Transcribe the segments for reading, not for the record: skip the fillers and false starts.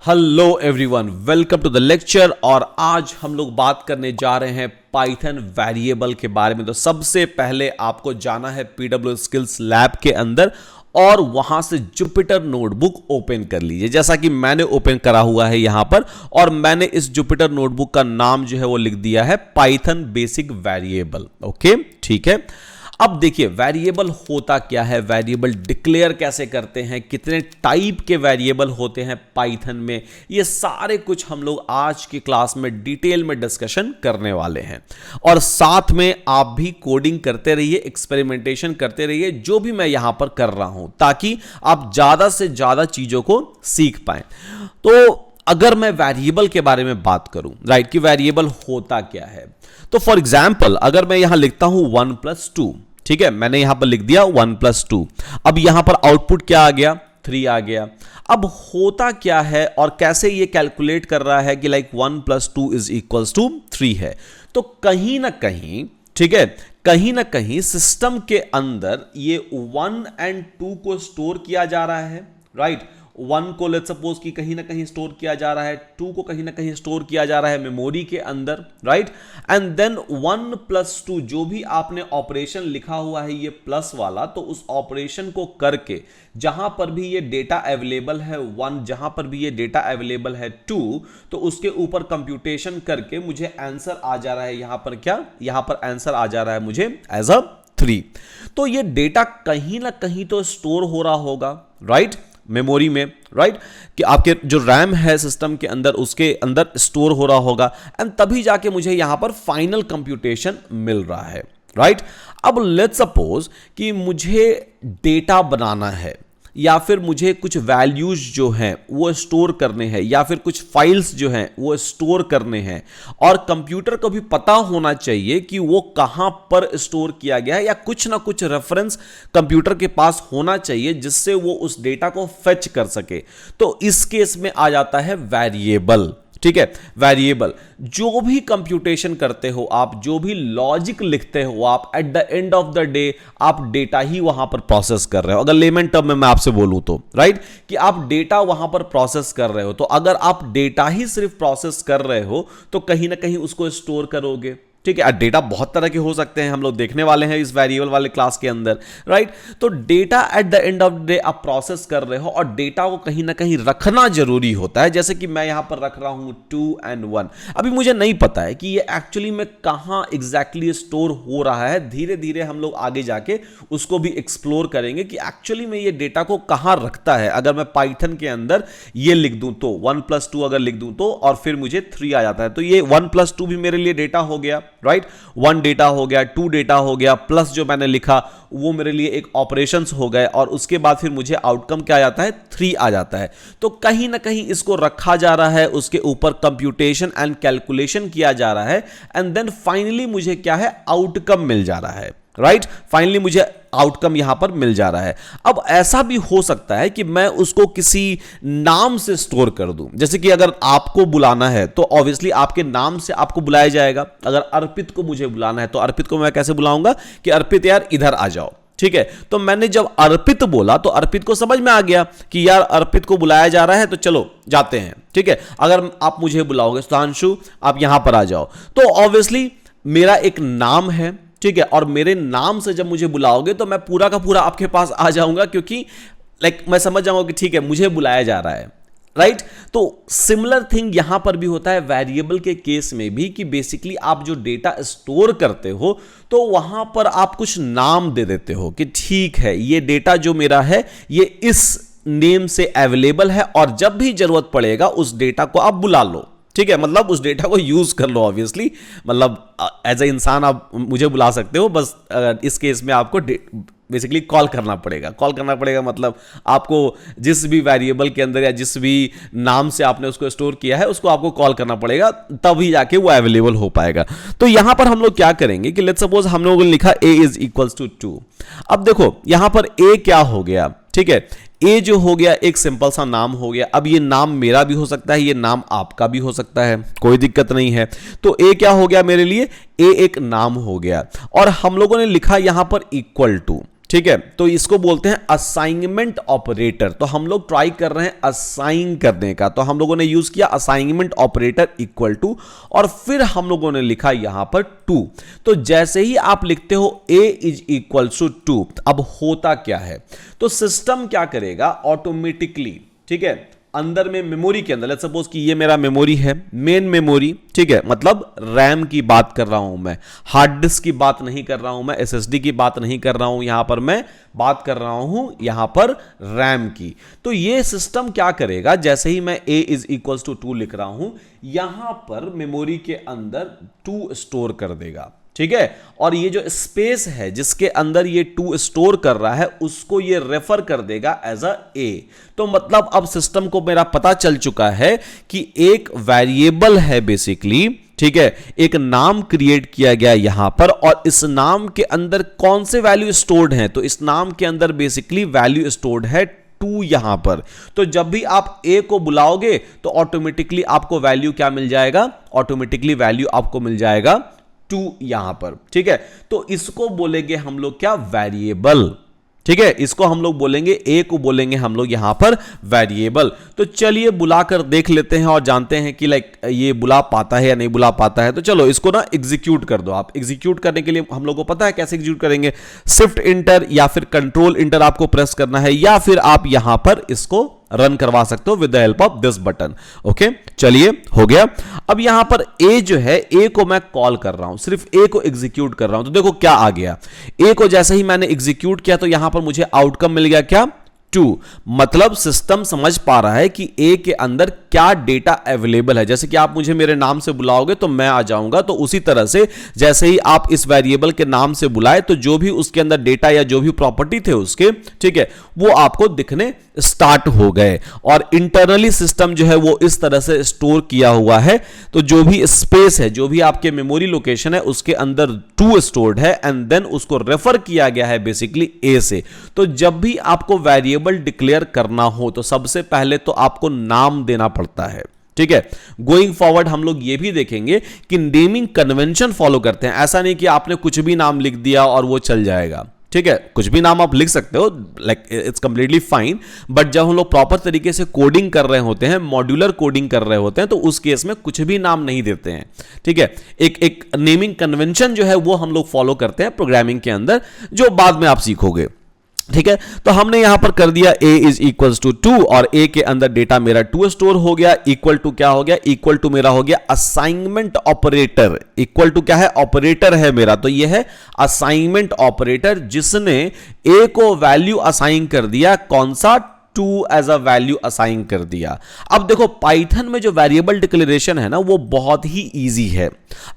Hello everyone, welcome to the lecture. और आज हम लोग बात करने जा रहे हैं पाइथन वेरिएबल के बारे में। तो सबसे पहले आपको जाना है पीडब्ल्यूएस स्किल्स लैब के अंदर और वहां से जुपिटर नोटबुक ओपन कर लीजिए, जैसा कि मैंने ओपन करा हुआ है यहां पर। और मैंने इस जुपिटर नोटबुक का नाम जो है वो लिख दिया है पाइथन बेसिक वेरिएबल। ओके, ठीक है। अब देखिए वेरिएबल होता क्या है, वेरिएबल डिक्लेयर कैसे करते हैं, कितने टाइप के वेरिएबल होते हैं पाइथन में, ये सारे कुछ हम लोग आज की क्लास में डिटेल में डिस्कशन करने वाले हैं। और साथ में आप भी कोडिंग करते रहिए, एक्सपेरिमेंटेशन करते रहिए, जो भी मैं यहां पर कर रहा हूं, ताकि आप ज्यादा से ज्यादा चीजों को सीख पाएं। तो अगर मैं वेरिएबल के बारे में बात करूं, राइट, कि वेरिएबल होता क्या है, तो फॉर एग्जाम्पल अगर मैं यहां लिखता हूं 1+2, ठीक है, मैंने यहां पर लिख दिया 1+2। अब यहां पर आउटपुट क्या आ गया, 3 आ गया। अब होता क्या है और कैसे ये कैलकुलेट कर रहा है कि लाइक 1+2 इज इक्वल्स टू 3 है। तो कहीं ना कहीं, ठीक है, कहीं ना कहीं सिस्टम के अंदर ये 1 और 2 को स्टोर किया जा रहा है, राइट। 1 को लेट्स सपोज कि कहीं ना कहीं स्टोर किया जा रहा है, 2 को कहीं ना कहीं स्टोर किया जा रहा है मेमोरी के अंदर, राइट। एंड देन 1+2 जो भी आपने ऑपरेशन लिखा हुआ है ये प्लस वाला, तो उस ऑपरेशन को करके जहां पर भी ये डेटा अवेलेबल है 1, जहां पर भी ये डेटा अवेलेबल है 2, तो उसके ऊपर कंप्यूटेशन करके मुझे आंसर आ जा रहा है यहां पर क्या, यहां पर आंसर आ जा रहा है मुझे एज अ 3। तो ये डेटा कहीं ना कहीं तो स्टोर हो रहा होगा, राइट, मेमोरी में, राइट, कि आपके जो रैम है सिस्टम के अंदर उसके अंदर स्टोर हो रहा होगा। एंड तभी जाके मुझे यहां पर फाइनल कंप्यूटेशन मिल रहा है, राइट। अब लेट्स सपोज कि मुझे डेटा बनाना है, या फिर मुझे कुछ वैल्यूज जो हैं वो स्टोर करने हैं, या फिर कुछ फाइल्स जो हैं वो स्टोर करने हैं, और कंप्यूटर को भी पता होना चाहिए कि वो कहां पर स्टोर किया गया है, या कुछ ना कुछ रेफरेंस कंप्यूटर के पास होना चाहिए जिससे वो उस डेटा को फेच कर सके। तो इस केस में आ जाता है वेरिएबल, ठीक है। वेरिएबल जो भी कंप्यूटेशन करते हो आप, जो भी लॉजिक लिखते हो आप, at the end of the day आप डेटा ही वहां पर प्रोसेस कर रहे हो। अगर लेमन टर्म में मैं आपसे बोलूं तो, राइट, कि आप डेटा वहां पर प्रोसेस कर रहे हो। तो अगर आप डेटा ही सिर्फ प्रोसेस कर रहे हो तो कहीं ना कहीं उसको स्टोर करोगे, ठीक है। डेटा बहुत तरह के हो सकते हैं, हम लोग देखने वाले हैं इस वेरिएबल वाले क्लास के अंदर, राइट। तो data at the end of the day आप प्रोसेस कर रहे हो, और डेटा को कहीं ना कहीं रखना जरूरी होता है। जैसे कि मैं यहां पर रख रहा हूं 2 और 1। अभी मुझे नहीं पता है कि ये एक्चुअली में कहां एग्जैक्टली स्टोर हो रहा है। धीरे धीरे हम लोग आगे जाके उसको भी एक्सप्लोर करेंगे कि एक्चुअली में ये डेटा को कहां रखता है। अगर मैं पाइथन के अंदर ये लिख दूं तो 1+2 अगर लिख दूं तो, और फिर मुझे 3 आ जाता है, तो ये 1+2 भी मेरे लिए डेटा हो गया, राइट। 1 डेटा हो गया, 2 डेटा हो गया, प्लस जो मैंने लिखा वो मेरे लिए एक ऑपरेशंस हो गए, और उसके बाद फिर मुझे आउटकम क्या आ जाता है, 3 आ जाता है। तो कहीं ना कहीं इसको रखा जा रहा है, उसके ऊपर कंप्यूटेशन एंड कैलकुलेशन किया जा रहा है, एंड देन फाइनली मुझे क्या है, आउटकम मिल जा रहा है, राइट। फाइनली मुझे आउटकम यहां पर मिल जा रहा है। अब ऐसा भी हो सकता है कि मैं उसको किसी नाम से स्टोर कर दूं। जैसे कि अगर आपको बुलाना है तो ऑब्वियसली आपके नाम से आपको बुलाया जाएगा। अगर अर्पित को मुझे बुलाना है तो अर्पित को मैं कैसे बुलाऊंगा कि अर्पित यार इधर आ जाओ, ठीक है। तो मैंने जब अर्पित बोला तो अर्पित को समझ में आ गया कि यार अर्पित को बुलाया जा रहा है, तो चलो जाते हैं, ठीक है। अगर आप मुझे बुलाओगे सुधांशु आप यहां पर आ जाओ, तो ऑब्वियसली मेरा एक नाम है, ठीक है, और मेरे नाम से जब मुझे बुलाओगे तो मैं पूरा का पूरा आपके पास आ जाऊंगा, क्योंकि लाइक मैं समझ जाऊंगा कि ठीक है मुझे बुलाया जा रहा है, राइट। तो सिमिलर थिंग यहां पर भी होता है वेरिएबल के केस में भी, कि बेसिकली आप जो डेटा स्टोर करते हो तो वहां पर आप कुछ नाम दे देते हो कि ठीक है ये डेटा जो मेरा है ये इस नेम से अवेलेबल है, और जब भी जरूरत पड़ेगा उस डेटा को आप बुला लो, ठीक है। मतलब उस डेटा को यूज कर लो, ऑब्वियसली, मतलब एज ए इंसान आप मुझे बुला सकते हो, बस इस केस में आपको बेसिकली कॉल करना पड़ेगा। कॉल करना पड़ेगा मतलब आपको जिस भी वेरिएबल के अंदर या जिस भी नाम से आपने उसको स्टोर किया है उसको आपको कॉल करना पड़ेगा, तभी जाके वो अवेलेबल हो पाएगा। तो यहां पर हम लोग क्या करेंगे कि लेट्स सपोज हम लोगों ने लिखा a इज इक्वल्स टू 2। अब देखो यहां पर a क्या हो गया, ठीक है, ए जो हो गया एक सिंपल सा नाम हो गया। अब ये नाम मेरा भी हो सकता है, ये नाम आपका भी हो सकता है, कोई दिक्कत नहीं है। तो ए क्या हो गया मेरे लिए, ए एक नाम हो गया। और हम लोगों ने लिखा यहां पर इक्वल टू, ठीक है, तो इसको बोलते हैं असाइनमेंट ऑपरेटर। तो हम लोग ट्राई कर रहे हैं असाइन करने का, तो हम लोगों ने यूज किया असाइनमेंट ऑपरेटर इक्वल टू, और फिर हम लोगों ने लिखा यहां पर 2। तो जैसे ही आप लिखते हो a इज इक्वल टू 2, अब होता क्या है, तो सिस्टम क्या करेगा ऑटोमेटिकली, ठीक है, अंदर में मेमोरी के अंदर, लेट्स सपोज कि ये मेरा मेमोरी है, मेन मेमोरी, ठीक है, मतलब रैम की बात कर रहा हूं मैं, हार्ड डिस्क की बात नहीं कर रहा हूं मैं, एसएसडी की बात नहीं कर रहा हूं, यहां पर मैं बात कर रहा हूं यहां पर रैम की। तो ये सिस्टम क्या करेगा, जैसे ही मैं a इज इक्वल टू 2 लिख रहा हूं, यहां पर मेमोरी के अंदर 2 स्टोर कर देगा, ठीक है, और ये जो स्पेस है जिसके अंदर ये 2 स्टोर कर रहा है उसको ये रेफर कर देगा एज अ ए। तो मतलब अब सिस्टम को मेरा पता चल चुका है कि एक वेरिएबल है बेसिकली, ठीक है, एक नाम क्रिएट किया गया यहां पर, और इस नाम के अंदर कौन से वैल्यू स्टोर्ड हैं, तो इस नाम के अंदर बेसिकली वैल्यू स्टोर्ड है 2 यहां पर। तो जब भी आप a को बुलाओगे तो ऑटोमेटिकली आपको वैल्यू क्या मिल जाएगा, ऑटोमेटिकली वैल्यू आपको मिल जाएगा 2 यहां पर, ठीक है। तो इसको बोलेंगे हम लोग क्या, वेरिएबल, ठीक है, इसको हम लोग बोलेंगे, a को बोलेंगे हम लोग यहां पर वेरिएबल। तो चलिए बुलाकर देख लेते हैं और जानते हैं कि लाइक ये बुला पाता है या नहीं बुला पाता है। तो चलो इसको ना एग्जीक्यूट कर दो आप। एग्जीक्यूट करने के लिए हम लोग को पता है कैसे एग्जीक्यूट करेंगे, शिफ्ट इंटर या फिर कंट्रोल इंटर आपको प्रेस करना है, या फिर आप यहां पर इसको रन करवा सकते हो with the help of this button. Okay, चलिए हो गया। अब यहां पर a जो है, a को मैं कॉल कर रहा हूं, सिर्फ a को एग्जीक्यूट कर रहा हूं, तो देखो क्या आ गया, a को जैसे ही मैंने एग्जीक्यूट किया तो यहां पर मुझे आउटकम मिल गया क्या, 2। मतलब सिस्टम समझ पा रहा है कि a के अंदर क्या डेटा अवेलेबल है। जैसे कि आप मुझे मेरे नाम से बुलाओगे तो मैं आ जाऊंगा, तो उसी तरह से जैसे ही आप इस वेरिएबल के नाम से बुलाए तो जो भी उसके अंदर डेटा या जो भी प्रॉपर्टी थे उसके, ठीक है, वो आपको दिखने स्टार्ट हो गए। और इंटरनली सिस्टम जो है वो इस तरह से स्टोर किया हुआ है, तो जो भी स्पेस है, जो भी आपके मेमोरी लोकेशन है उसके अंदर 2 स्टोर्ड है, एंड देन उसको रेफर किया गया है बेसिकली a से। तो जब भी आपको वेरिएबल डिक्लेयर करना हो तो सबसे पहले तो आपको नाम देना पड़ता है, ठीक है। गोइंग फॉरवर्ड हम लोग ये भी देखेंगे कि नेमिंग कन्वेंशन फॉलो करते हैं। ऐसा नहीं कि आपने कुछ भी नाम लिख दिया और वो चल जाएगा, ठीक है, कुछ भी नाम आप लिख सकते हो, like it's completely fine, but जब हम लोग प्रॉपर तरीके से कोडिंग कर रहे होते हैं, मॉड्यूलर कोडिंग कर रहे होते हैं, तो उस केस में कुछ भी नाम नहीं देते हैं, ठीक है। एक नेमिंग कन्वेंशन जो है वो हम लोग फॉलो करते हैं प्रोग्रामिंग के अंदर, जो बाद में आप सीखोगे, ठीक है। तो हमने यहां पर कर दिया a इज इक्वल टू 2, और a के अंदर डेटा मेरा 2 स्टोर हो गया, इक्वल टू क्या हो गया, इक्वल टू मेरा हो गया असाइनमेंट ऑपरेटर। इक्वल टू क्या है, ऑपरेटर है मेरा, तो यह है असाइनमेंट ऑपरेटर, जिसने a को वैल्यू असाइन कर दिया, कौन सा, 2 एज अ वैल्यू असाइन कर दिया। अब देखो पाइथन में जो वेरिएबल डिक्लेरेशन है ना वो बहुत ही इजी है।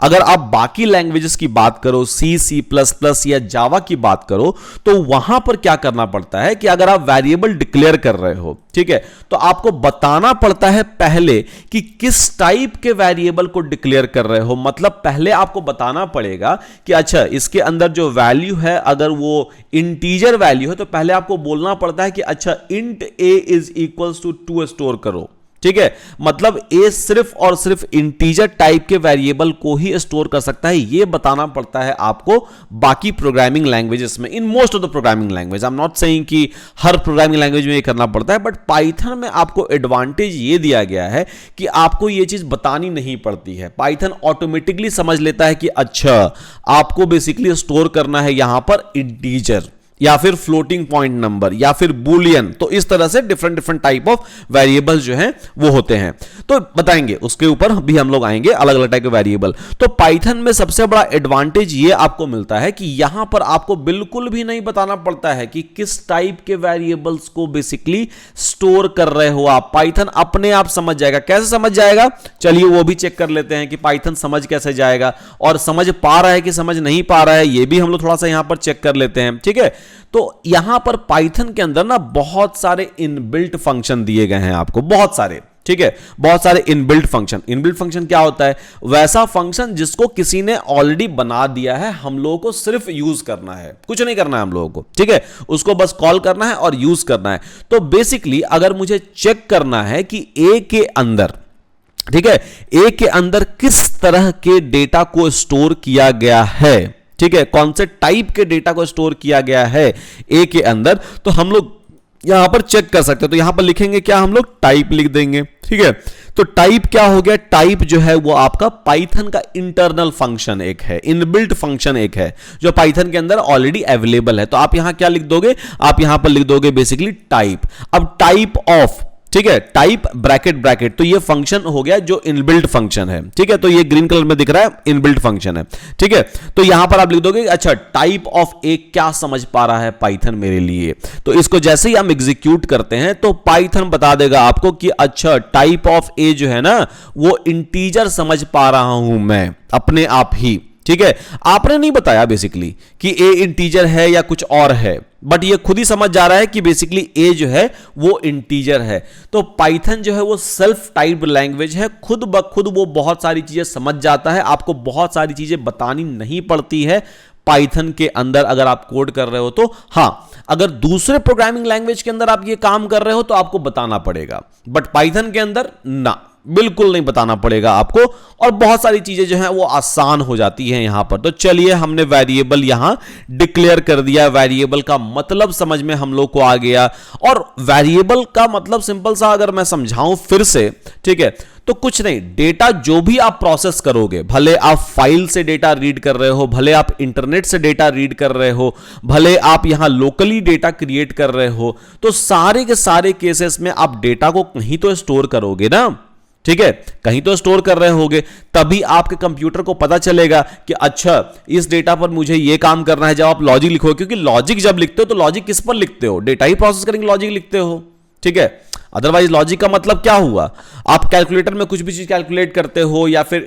अगर आप बाकी लैंग्वेजेस की बात करो, सी, सी प्लस प्लस या जावा की बात करो, तो वहां पर क्या करना पड़ता है कि अगर आप वेरिएबल डिक्लेयर कर रहे हो, ठीक है, तो आपको बताना पड़ता है पहले कि किस टाइप के वेरिएबल को डिक्लेयर कर रहे हो। मतलब पहले आपको बताना पड़ेगा कि अच्छा इसके अंदर जो वैल्यू है अगर वो इंटीजर वैल्यू है तो पहले आपको बोलना पड़ता है कि अच्छा int a is equals to 2 store करो, ठीक है। मतलब a सिर्फ और सिर्फ इंटीजर टाइप के वेरिएबल को ही स्टोर कर सकता है, ये बताना पड़ता है आपको बाकी प्रोग्रामिंग लैंग्वेजेस में, in most of the programming language. I am not saying कि हर प्रोग्रामिंग लैंग्वेज में ये करना पड़ता है, बट पाइथन में आपको एडवांटेज ये दिया गया है कि आपको ये चीज बतानी नहीं पड़ती है। पाइथन ऑटोमेटिकली समझ लेता है कि अच्छा आपको बेसिकली स्टोर करना है यहां पर इंटीजर या फिर फ्लोटिंग पॉइंट नंबर या फिर बुलियन, तो इस तरह से different different type of variable जो हैं वो होते हैं, तो बताएंगे उसके ऊपर भी हम लोग आएंगे, अलग अलग टाइप के वेरिएबल। तो पाइथन में सबसे बड़ा एडवांटेज ये आपको मिलता है कि यहां पर आपको बिल्कुल भी नहीं बताना पड़ता है कि किस टाइप के वेरिएबल्स को बेसिकली स्टोर कर रहे हो आप। पाइथन अपने आप समझ जाएगा। कैसे समझ जाएगा, चलिए वो भी चेक कर लेते हैं कि पाइथन समझ कैसे जाएगा, और समझ पा रहा है कि समझ नहीं पा रहा है, ये भी हम लोग थोड़ा सा यहां पर चेक कर लेते हैं, ठीक है। तो यहां पर पाइथन के अंदर ना बहुत सारे इनबिल्ट फंक्शन दिए गए हैं आपको, बहुत सारे, ठीक है, बहुत सारे इनबिल्ट फंक्शन। इनबिल्ट फंक्शन क्या होता है, वैसा फंक्शन जिसको किसी ने ऑलरेडी बना दिया है, हम लोगों को सिर्फ यूज करना है, कुछ नहीं करना है हम लोगों को, ठीक है, उसको बस कॉल करना है और यूज करना है। तो बेसिकली अगर मुझे चेक करना है कि ए के अंदर, ठीक है, ए के अंदर किस तरह के डेटा को स्टोर किया गया है, ठीक है, कौन से टाइप के डेटा को स्टोर किया गया है ए के अंदर, तो हम लोग यहां पर चेक कर सकते हैं। तो यहां पर लिखेंगे क्या, हम लोग टाइप लिख देंगे। ठीक है, तो टाइप क्या हो गया, टाइप जो है वो आपका पाइथन का इंटरनल फंक्शन एक है, इनबिल्ट फंक्शन एक है जो पाइथन के अंदर ऑलरेडी अवेलेबल है। तो आप यहां क्या लिख दोगे, आप यहां पर लिख दोगे बेसिकली टाइप। अब टाइप ऑफ, ठीक है, टाइप ब्रैकेट ब्रैकेट, तो ये फंक्शन हो गया जो इनबिल्ट फंक्शन है। ठीक है, तो ये ग्रीन कलर में दिख रहा है, इनबिल्ट फंक्शन है। ठीक है, तो यहां पर आप लिख दोगे अच्छा टाइप ऑफ ए क्या समझ पा रहा है पाइथन मेरे लिए। तो इसको जैसे ही हम एग्जीक्यूट करते हैं तो पाइथन बता देगा आपको कि अच्छा टाइप ऑफ ए जो है ना वो इंटीजर समझ पा रहा हूं मैं अपने आप ही। ठीक है, आपने नहीं बताया बेसिकली कि ए इंटीजर है या कुछ और है, बट ये खुद ही समझ जा रहा है कि बेसिकली ए जो है वो इंटीजर है। तो पाइथन जो है वो सेल्फ टाइप्ड लैंग्वेज है, खुद ब खुद वो बहुत सारी चीजें समझ जाता है, आपको बहुत सारी चीजें बतानी नहीं पड़ती है पाइथन के अंदर अगर आप कोड कर रहे हो तो। हां, अगर दूसरे प्रोग्रामिंग लैंग्वेज के अंदर आप ये काम कर रहे हो तो आपको बताना पड़ेगा, बट पाइथन के अंदर ना, बिल्कुल नहीं बताना पड़ेगा आपको, और बहुत सारी चीजें जो हैं वो आसान हो जाती हैं यहां पर। तो चलिए हमने वेरिएबल यहां डिक्लेयर कर दिया, वेरिएबल का मतलब समझ में हम लोग को आ गया। और वेरिएबल का मतलब सिंपल सा अगर मैं समझाऊं फिर से, ठीक है, तो कुछ नहीं, डेटा जो भी आप प्रोसेस करोगे, भले आप फाइल से डेटा रीड कर रहे हो, भले आप इंटरनेट से डेटा रीड कर रहे हो, भले आप यहां लोकली डेटा क्रिएट कर रहे हो, तो सारे के सारे केसेस में आप डेटा को कहीं तो स्टोर करोगे ना। ठीक है, कहीं तो स्टोर कर रहे होगे, तभी आपके कंप्यूटर को पता चलेगा कि अच्छा इस डेटा पर मुझे ये काम करना है। जब आप लॉजिक लिखो, क्योंकि लॉजिक जब लिखते हो तो लॉजिक किस पर लिखते हो, डेटा ही प्रोसेस करेंगे लॉजिक लिखते हो। ठीक है, अदरवाइज लॉजिक का मतलब क्या हुआ, आप कैलकुलेटर में कुछ भी चीज कैलकुलेट करते हो या फिर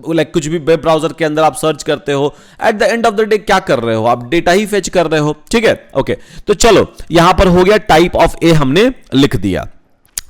कुछ भी वेब ब्राउजर के अंदर आप सर्च करते हो, at the end of the day क्या कर रहे हो, आप डेटा ही फेच कर रहे हो। ठीक है, ओके, तो चलो यहां पर हो गया टाइप ऑफ ए हमने लिख दिया।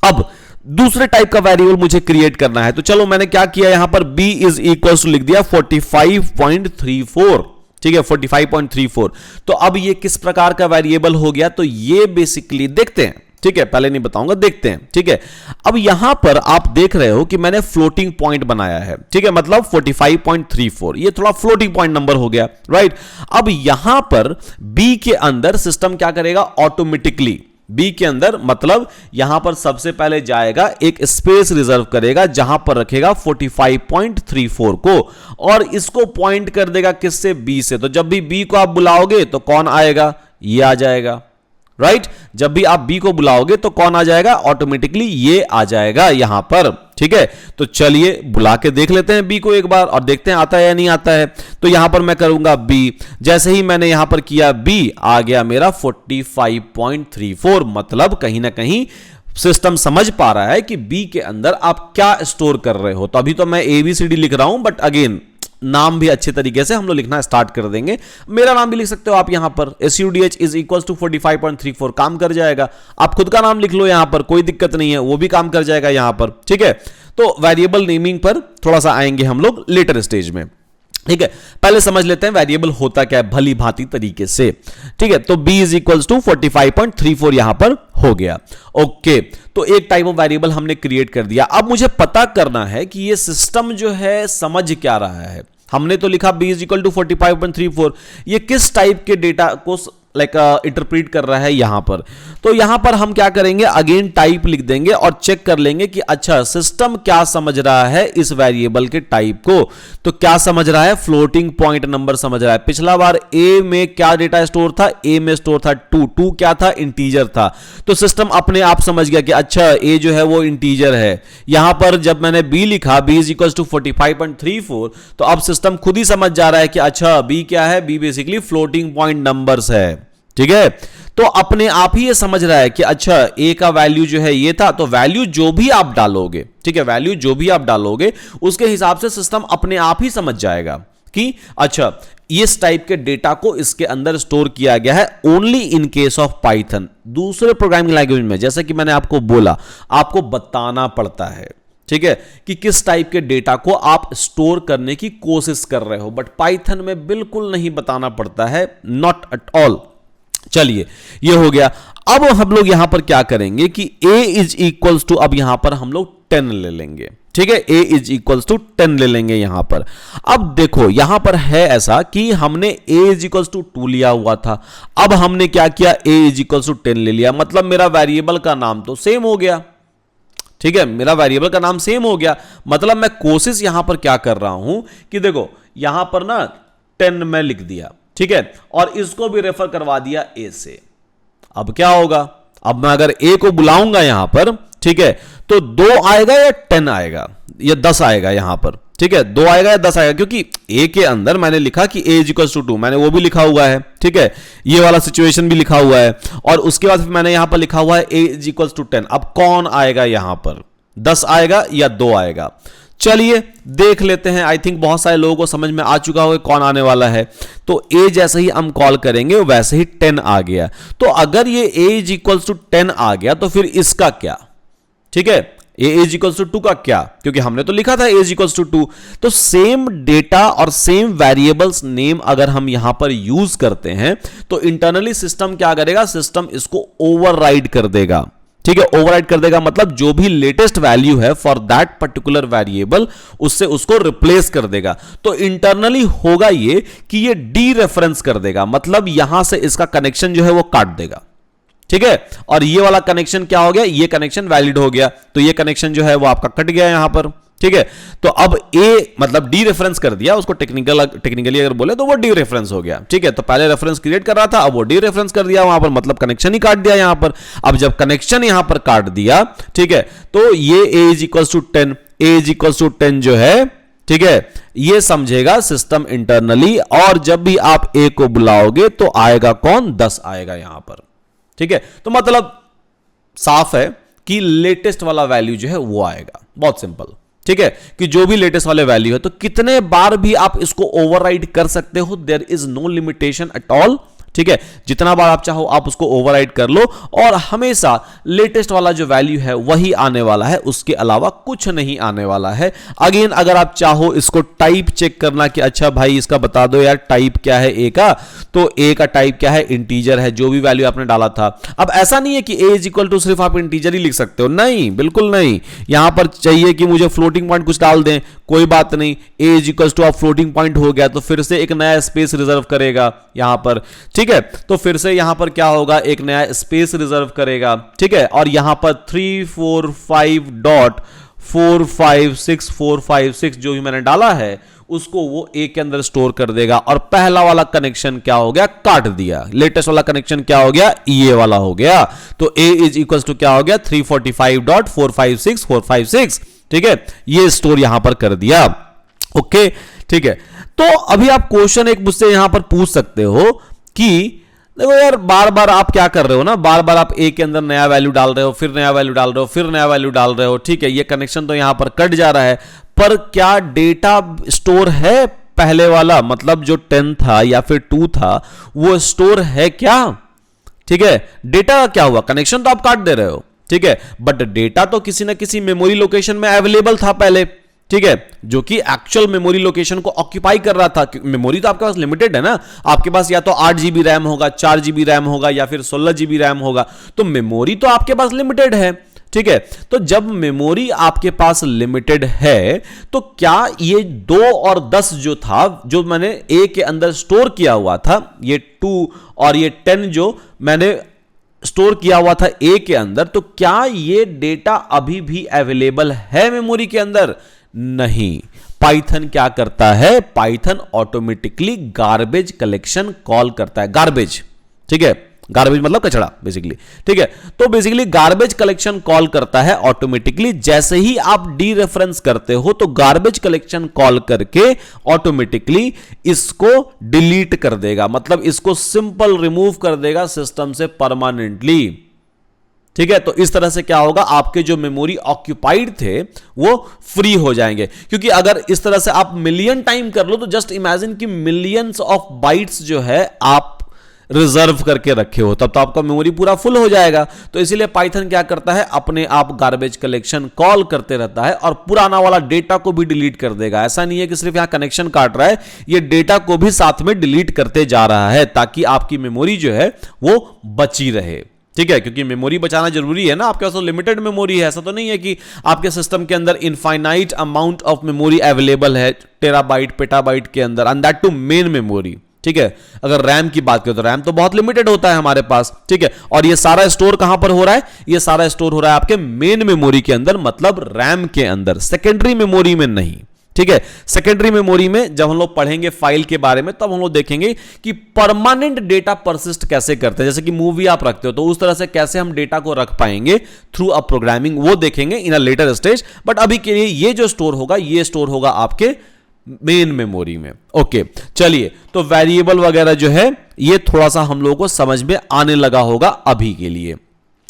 अब दूसरे टाइप का वेरिएबल मुझे क्रिएट करना है, तो चलो मैंने क्या किया, यहां पर b इज इक्वल टू लिख दिया 45.34। ठीक है, 45.34। तो अब ये किस प्रकार का वेरिएबल हो गया, तो ये बेसिकली देखते हैं। ठीक है, पहले नहीं बताऊंगा, देखते हैं। ठीक है, अब यहां पर आप देख रहे हो कि मैंने फ्लोटिंग पॉइंट बनाया है। ठीक है, मतलब 45.34, ये थोड़ा फ्लोटिंग पॉइंट नंबर हो गया, राइट। अब यहां पर b के अंदर सिस्टम क्या करेगा, ऑटोमेटिकली बी के अंदर मतलब यहां पर सबसे पहले जाएगा, एक स्पेस रिजर्व करेगा जहां पर रखेगा 45.34 को, और इसको पॉइंट कर देगा किससे, बी से। तो जब भी बी को आप बुलाओगे तो कौन आएगा, ये आ जाएगा, राइट। जब भी आप बी को बुलाओगे तो कौन आ जाएगा, ऑटोमेटिकली ये आ जाएगा यहां पर। ठीक है, तो चलिए बुला के देख लेते हैं बी को एक बार और देखते हैं आता है या नहीं आता है। तो यहां पर मैं करूंगा बी, जैसे ही मैंने यहां पर किया बी, आ गया मेरा 45.34, मतलब कहीं ना कहीं सिस्टम समझ पा रहा है कि बी के अंदर आप क्या स्टोर कर रहे हो। तो अभी तो मैं ABCD लिख रहा हूं, बट अगेन नाम भी अच्छे तरीके से हम लोग लिखना स्टार्ट कर देंगे। मेरा नाम भी लिख सकते हो आप यहां पर, SUDH इज इक्वल टू 45.34, काम कर जाएगा। आप खुद का नाम लिख लो यहां पर, कोई दिक्कत नहीं है, वो भी काम कर जाएगा यहां पर। ठीक है, तो वेरिएबल नेमिंग पर थोड़ा सा आएंगे हम लोग लेटर स्टेज में। ठीक है, पहले समझ लेते हैं वेरिएबल होता क्या है भली भांति तरीके से। ठीक है, तो b इज इक्वल टू 45.34 यहां पर हो गया। ओके, तो एक टाइप ऑफ वेरिएबल हमने क्रिएट कर दिया। अब मुझे पता करना है कि ये सिस्टम जो है समझ क्या रहा है। हमने तो लिखा b इज इक्वल टू 45.34, ये किस टाइप के डेटा को इंटरप्रेट कर रहा है यहां पर। तो यहां पर हम क्या करेंगे, अगेन टाइप लिख देंगे और चेक कर लेंगे कि अच्छा सिस्टम क्या समझ रहा है इस वेरिएबल के टाइप को। तो क्या समझ रहा है, फ्लोटिंग पॉइंट नंबर समझ रहा है। पिछला बार ए में क्या डेटा स्टोर था, ए में स्टोर था 2 क्या था, इंटीजर था। तो सिस्टम अपने आप समझ गया कि अच्छा ए जो है वो इंटीजर है। यहां पर जब मैंने b लिखा b इज इक्वल टू 45.34, तो अब सिस्टम खुद ही समझ जा रहा है कि अच्छा b क्या है, b basically floating point numbers है। ठीक है, तो अपने आप ही ये समझ रहा है कि अच्छा ए का वैल्यू जो है ये था, तो वैल्यू जो भी आप डालोगे, ठीक है, वैल्यू जो भी आप डालोगे उसके हिसाब से सिस्टम अपने आप ही समझ जाएगा कि अच्छा इस टाइप के डेटा को इसके अंदर स्टोर किया गया है। Only in case of Python, दूसरे प्रोग्रामिंग लैंग्वेज में जैसे कि मैंने आपको बोला, आपको बताना पड़ता है, ठीक है, कि किस टाइप के डेटा को आप स्टोर करने की कोशिश कर रहे हो, बट पाइथन में बिल्कुल नहीं बताना पड़ता है, नॉट एट ऑल। चलिए ये हो गया। अब हम लोग यहां पर क्या करेंगे कि a इज इक्वल्स टू, अब यहां पर हम लोग 10 ले लेंगे, ठीक है, a इज इक्वल्स टू 10 ले लेंगे यहां पर। अब देखो यहां पर है ऐसा कि हमने a इज इक्वल्स टू 2 लिया हुआ था, अब हमने क्या किया, a इज इक्वल्स टू 10 ले लिया, मतलब मेरा वेरिएबल का नाम तो सेम हो गया, ठीक है, मेरा वेरिएबल का नाम सेम हो गया। मतलब मैं कोशिश यहां पर क्या कर रहा हूं कि देखो यहां पर ना 10 में लिख दिया, ठीक है, और इसको भी रेफर करवा दिया a से। अब क्या होगा, अब मैं अगर a को बुलाऊंगा यहां पर, ठीक है, तो 2 आएगा या 10 आएगा या 10 आएगा यहां पर, ठीक है, 2 आएगा या 10 आएगा, क्योंकि a के अंदर मैंने लिखा कि a इज इक्वल्स टू 2, मैंने वो भी लिखा हुआ है, ठीक है, ये वाला सिचुएशन भी लिखा हुआ है, और उसके बाद फिर मैंने यहां पर लिखा हुआ है a इज इक्वल्स टू 10। अब कौन आएगा यहां पर, 10 आएगा या 2 आएगा? चलिए देख लेते हैं। आई थिंक बहुत सारे लोगों को समझ में आ चुका होगा कौन आने वाला है। तो a जैसे ही हम कॉल करेंगे वैसे ही 10 आ गया। तो अगर ये a इज इक्वल्स टू 10 आ गया तो फिर इसका क्या, ठीक है, a इज इक्वल्स टू 2 का क्या, क्योंकि हमने तो लिखा था a इज इक्वल्स टू 2। तो सेम डेटा और सेम वेरिएबल्स नेम अगर हम यहां पर यूज करते हैं तो इंटरनली सिस्टम क्या करेगा, सिस्टम इसको ओवरराइड कर देगा, ठीक है, ओवरराइड कर देगा, मतलब जो भी लेटेस्ट वैल्यू है फॉर दैट पर्टिकुलर वेरिएबल उससे उसको रिप्लेस कर देगा। तो इंटरनली होगा ये कि ये डी रेफरेंस कर देगा, मतलब यहां से इसका कनेक्शन जो है वो काट देगा, ठीक है, और ये वाला कनेक्शन क्या हो गया, ये कनेक्शन वैलिड हो गया, तो ये कनेक्शन जो है वो आपका कट गया यहां पर, ठीक है। तो अब ए मतलब डी रेफरेंस कर दिया उसको, टेक्निकली अगर बोले तो वो डी रेफरेंस हो गया, ठीक है। तो पहले रेफरेंस क्रिएट कर रहा था, अब वो डी रेफरेंस कर दिया वहां पर, मतलब कनेक्शन ही काट दिया यहां पर। अब जब कनेक्शन यहां पर काट दिया, ठीक है, तो ये a is equals to 10, a is equals to 10 जो है, ठीक है, ये समझेगा सिस्टम इंटरनली, और जब भी आप a को बुलाओगे तो आएगा कौन, 10 आएगा यहां पर, ठीक है। तो मतलब साफ है कि लेटेस्ट वाला वैल्यू जो है वो आएगा, बहुत सिंपल, ठीक है, कि जो भी लेटेस्ट वाले वैल्यू है तो कितने बार भी आप इसको ओवरराइड कर सकते हो, there is no limitation at all, ठीक है, जितना बार आप चाहो आप उसको ओवरराइड कर लो, और हमेशा लेटेस्ट वाला जो वैल्यू है वही आने वाला है, उसके अलावा कुछ नहीं आने वाला है। अगेन अगर आप चाहो इसको टाइप चेक करना कि अच्छा भाई इसका बता दो यार टाइप क्या है ए का, तो ए का टाइप क्या है, इंटीजर है, जो भी वैल्यू आपने डाला था। अब ऐसा नहीं है कि ए इज इक्वल टू सिर्फ आप इंटीजर ही लिख सकते हो, नहीं, बिल्कुल नहीं, यहां पर चाहिए कि मुझे फ्लोटिंग पॉइंट कुछ डाल दें, कोई बात नहीं, ए इज इक्वल टू आप फ्लोटिंग पॉइंट हो गया तो फिर से एक नया स्पेस रिजर्व करेगा यहां पर, ठीक है, तो फिर से यहां पर क्या होगा, एक नया स्पेस रिजर्व करेगा, ठीक है, और यहां पर 345.456456 जो भी मैंने डाला है उसको वो ए के अंदर स्टोर कर देगा, और पहला वाला कनेक्शन क्या हो गया, काट दिया, लेटेस्ट वाला कनेक्शन क्या हो गया, ये वाला हो गया, तो ए इज इक्वल टू क्या हो गया, 345.456456, ठीक है, ये स्टोर यहां पर कर दिया, ओके, ठीक है। तो अभी आप क्वेश्चन एक मुझसे यहां पर पूछ सकते हो कि देखो यार बार बार आप क्या कर रहे हो ना, बार बार आप ए के अंदर नया वैल्यू डाल रहे हो, फिर नया वैल्यू डाल रहे हो, फिर नया वैल्यू डाल रहे हो, ठीक है, ये कनेक्शन तो यहां पर कट जा रहा है, पर क्या डेटा स्टोर है पहले वाला, मतलब जो 10 था या फिर 2 था वो स्टोर है क्या, ठीक है, डेटा क्या हुआ, कनेक्शन तो आप काट दे रहे हो, ठीक है, बट डेटा तो किसी ना किसी मेमोरी लोकेशन में अवेलेबल था पहले, ठीक है, जो कि एक्चुअल मेमोरी लोकेशन को ऑक्यूपाई कर रहा था। मेमोरी तो आपके पास लिमिटेड है ना, आपके पास या तो 8 GB रैम होगा, 4 GB रैम होगा, या फिर 16 GB रैम होगा, तो मेमोरी तो आपके पास लिमिटेड है, ठीक है। तो जब मेमोरी आपके पास लिमिटेड है तो क्या ये 2 और 10 जो था, जो मैंने ए के अंदर स्टोर किया हुआ था, ये 2 और ये 10 जो मैंने स्टोर किया हुआ था ए के अंदर, तो क्या ये डेटा अभी भी अवेलेबल है मेमोरी के अंदर? नहीं। पाइथन क्या करता है, Python automatically garbage collection call करता है, गार्बेज, ठीक है, गार्बेज मतलब कचरा बेसिकली, ठीक है। तो बेसिकली गार्बेज कलेक्शन कॉल करता है ऑटोमेटिकली, जैसे ही आप डी रेफरेंस करते हो तो गार्बेज कलेक्शन कॉल करके ऑटोमेटिकली इसको डिलीट कर देगा, मतलब इसको सिंपल रिमूव कर देगा सिस्टम से परमानेंटली, ठीक है। तो इस तरह से क्या होगा, आपके जो मेमोरी ऑक्यूपाइड थे वो फ्री हो जाएंगे, क्योंकि अगर इस तरह से आप मिलियन टाइम कर लो तो जस्ट इमेजिन कि मिलियंस ऑफ बाइट्स जो है आप रिजर्व करके रखे हो, तब तो आपका मेमोरी पूरा फुल हो जाएगा। तो इसीलिए पाइथन क्या करता है, अपने आप गार्बेज कलेक्शन कॉल करते रहता है और पुराना वाला डेटा को भी डिलीट कर देगा। ऐसा नहीं है कि सिर्फ यहां कनेक्शन काट रहा है, ये डेटा को भी साथ में डिलीट करते जा रहा है ताकि आपकी मेमोरी जो है वो बची रहे, ठीक है, क्योंकि मेमोरी बचाना जरूरी है ना, आपके पास तो लिमिटेड मेमोरी है, ऐसा तो नहीं है कि आपके सिस्टम के अंदर infinite amount of memory available है टेराबाइट पेटाबाइट के अंदर, and that too main memory. ठीक है, अगर रैम की बात करें तो रैम तो बहुत लिमिटेड होता है हमारे पास। ठीक है, और ये सारा स्टोर कहां पर हो रहा है, ये सारा स्टोर हो रहा है आपके मेन मेमोरी के अंदर, मतलब रैम के अंदर, सेकेंडरी मेमोरी में नहीं। ठीक है, सेकेंडरी मेमोरी में जब हम लोग पढ़ेंगे फाइल के बारे में तब हम लोग देखेंगे कि परमानेंट डेटा परसिस्ट कैसे करते हैं, जैसे कि मूवी आप रखते हो तो उस तरह से कैसे हम डेटा को रख पाएंगे थ्रू अ प्रोग्रामिंग, वो देखेंगे इन अ लेटर स्टेज। बट अभी के लिए ये जो स्टोर होगा ये स्टोर होगा आपके मेन मेमोरी में। ओके, चलिए, तो वेरिएबल वगैरह जो है ये थोड़ा सा हम लोगों को समझ में आने लगा होगा अभी के लिए।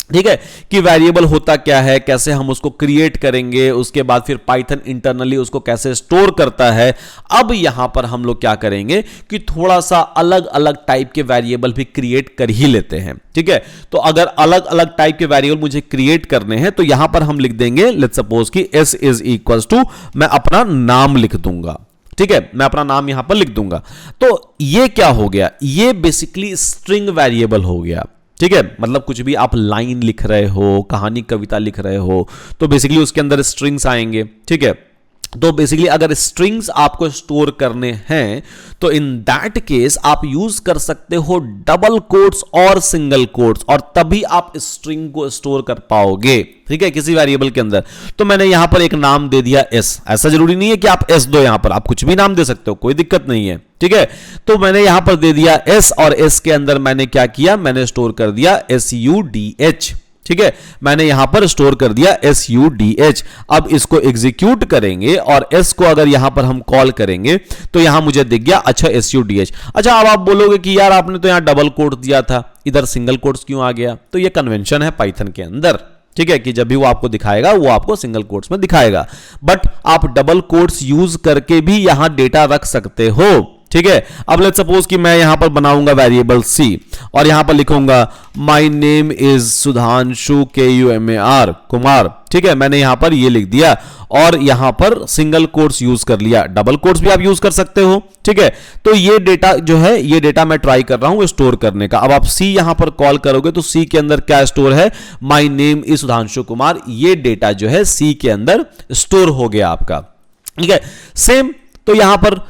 ठीक है, कि वेरिएबल होता क्या है, कैसे हम उसको क्रिएट करेंगे, उसके बाद फिर पाइथन इंटरनली उसको कैसे स्टोर करता है। अब यहां पर हम लोग क्या करेंगे कि थोड़ा सा अलग अलग टाइप के वेरिएबल भी क्रिएट कर ही लेते हैं। ठीक है, तो अगर अलग अलग टाइप के वेरिएबल मुझे क्रिएट करने हैं तो यहां पर हम लिख देंगे, लेट्स सपोज कि s इज इक्वल्स टू, मैं अपना नाम लिख दूंगा। ठीक है, मैं अपना नाम यहां पर लिख दूंगा। तो ये क्या हो गया, ये बेसिकली स्ट्रिंग वेरिएबल हो गया। ठीक है, मतलब कुछ भी आप लाइन लिख रहे हो, कहानी कविता लिख रहे हो, तो बेसिकली उसके अंदर स्ट्रिंग्स आएंगे। ठीक है, तो बेसिकली अगर स्ट्रिंग्स आपको स्टोर करने हैं तो इन दैट केस आप यूज कर सकते हो डबल कोट्स और सिंगल कोट्स, और तभी आप स्ट्रिंग को स्टोर कर पाओगे। ठीक है, किसी वेरिएबल के अंदर। तो मैंने यहां पर एक नाम दे दिया s, ऐसा जरूरी नहीं है कि आप s दो, यहां पर आप कुछ भी नाम दे सकते हो, कोई दिक्कत नहीं है। ठीक है, तो मैंने यहां पर दे दिया s, और s के अंदर मैंने क्या किया, मैंने स्टोर कर दिया SUDH। ठीक है, मैंने यहां पर स्टोर कर दिया SUDH। अब इसको एग्जीक्यूट करेंगे और s को अगर यहां पर हम कॉल करेंगे तो यहां मुझे दिख गया अच्छा SUDH। अच्छा, अब आप बोलोगे कि यार आपने तो यहां डबल कोट्स दिया था, इधर सिंगल कोट्स क्यों आ गया? तो ये कन्वेंशन है पाइथन के अंदर। ठीक है, कि जब भी वो आपको दिखाएगा वो आपको सिंगल कोट्स में दिखाएगा, बट आप डबल कोट्स यूज करके भी यहां डेटा रख सकते हो। ठीक है, अब लेट्स सपोज कि मैं यहां पर बनाऊंगा वेरिएबल c और यहां पर लिखूंगा my name is Sudhanshu KUMAR Kumar. ठीक है, मैंने यहां पर ये लिख दिया और यहां पर सिंगल कोट्स यूज कर लिया, डबल कोट्स भी आप यूज कर सकते हो। ठीक है, तो ये डेटा जो है, ये डेटा मैं ट्राई कर रहा हूं स्टोर करने का। अब आप c यहां पर कॉल करोगे तो c के अंदर क्या स्टोर है, my name is Sudhanshu Kumar, ये डेटा जो है c के अंदर स्टोर हो गया आपका। ठीक है, सेम तो यहां पर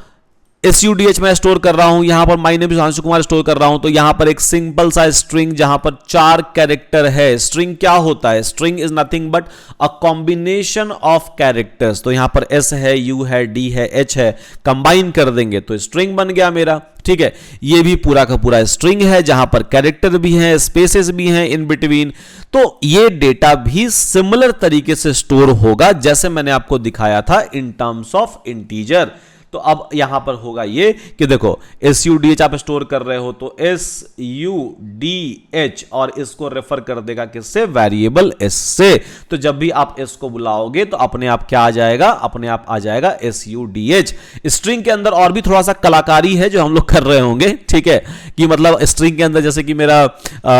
SUDH मैं स्टोर कर रहा हूं, यहां पर my name is Sudhanshu Kumar store कर रहा हूं, तो यहां पर एक सिंपल सा स्ट्रिंग जहां पर 4 कैरेक्टर है। स्ट्रिंग क्या होता है, string is nothing but a combination of characters. तो यहां पर S है, U है, D है, H है, कंबाइन कर देंगे तो स्ट्रिंग बन गया मेरा। ठीक है, ये भी पूरा का पूरा स्ट्रिंग है जहां पर कैरेक्टर भी हैं, स्पेसेस भी हैं इन बिटवीन। तो ये डेटा भी सिमिलर तरीके से स्टोर होगा जैसे मैंने आपको दिखाया था इन टर्म्स ऑफ इंटीजर। तो अब यहां पर होगा ये कि देखो SUDH आप स्टोर कर रहे हो तो SUDH और इसको रेफर कर देगा किससे, वेरिएबल s से। तो जब भी आप s को बुलाओगे तो अपने आप क्या आ जाएगा, अपने आप आ जाएगा SUDH। स्ट्रिंग के अंदर और भी थोड़ा सा कलाकारी है जो हम लोग कर रहे होंगे। ठीक है, कि मतलब स्ट्रिंग के अंदर जैसे कि मेरा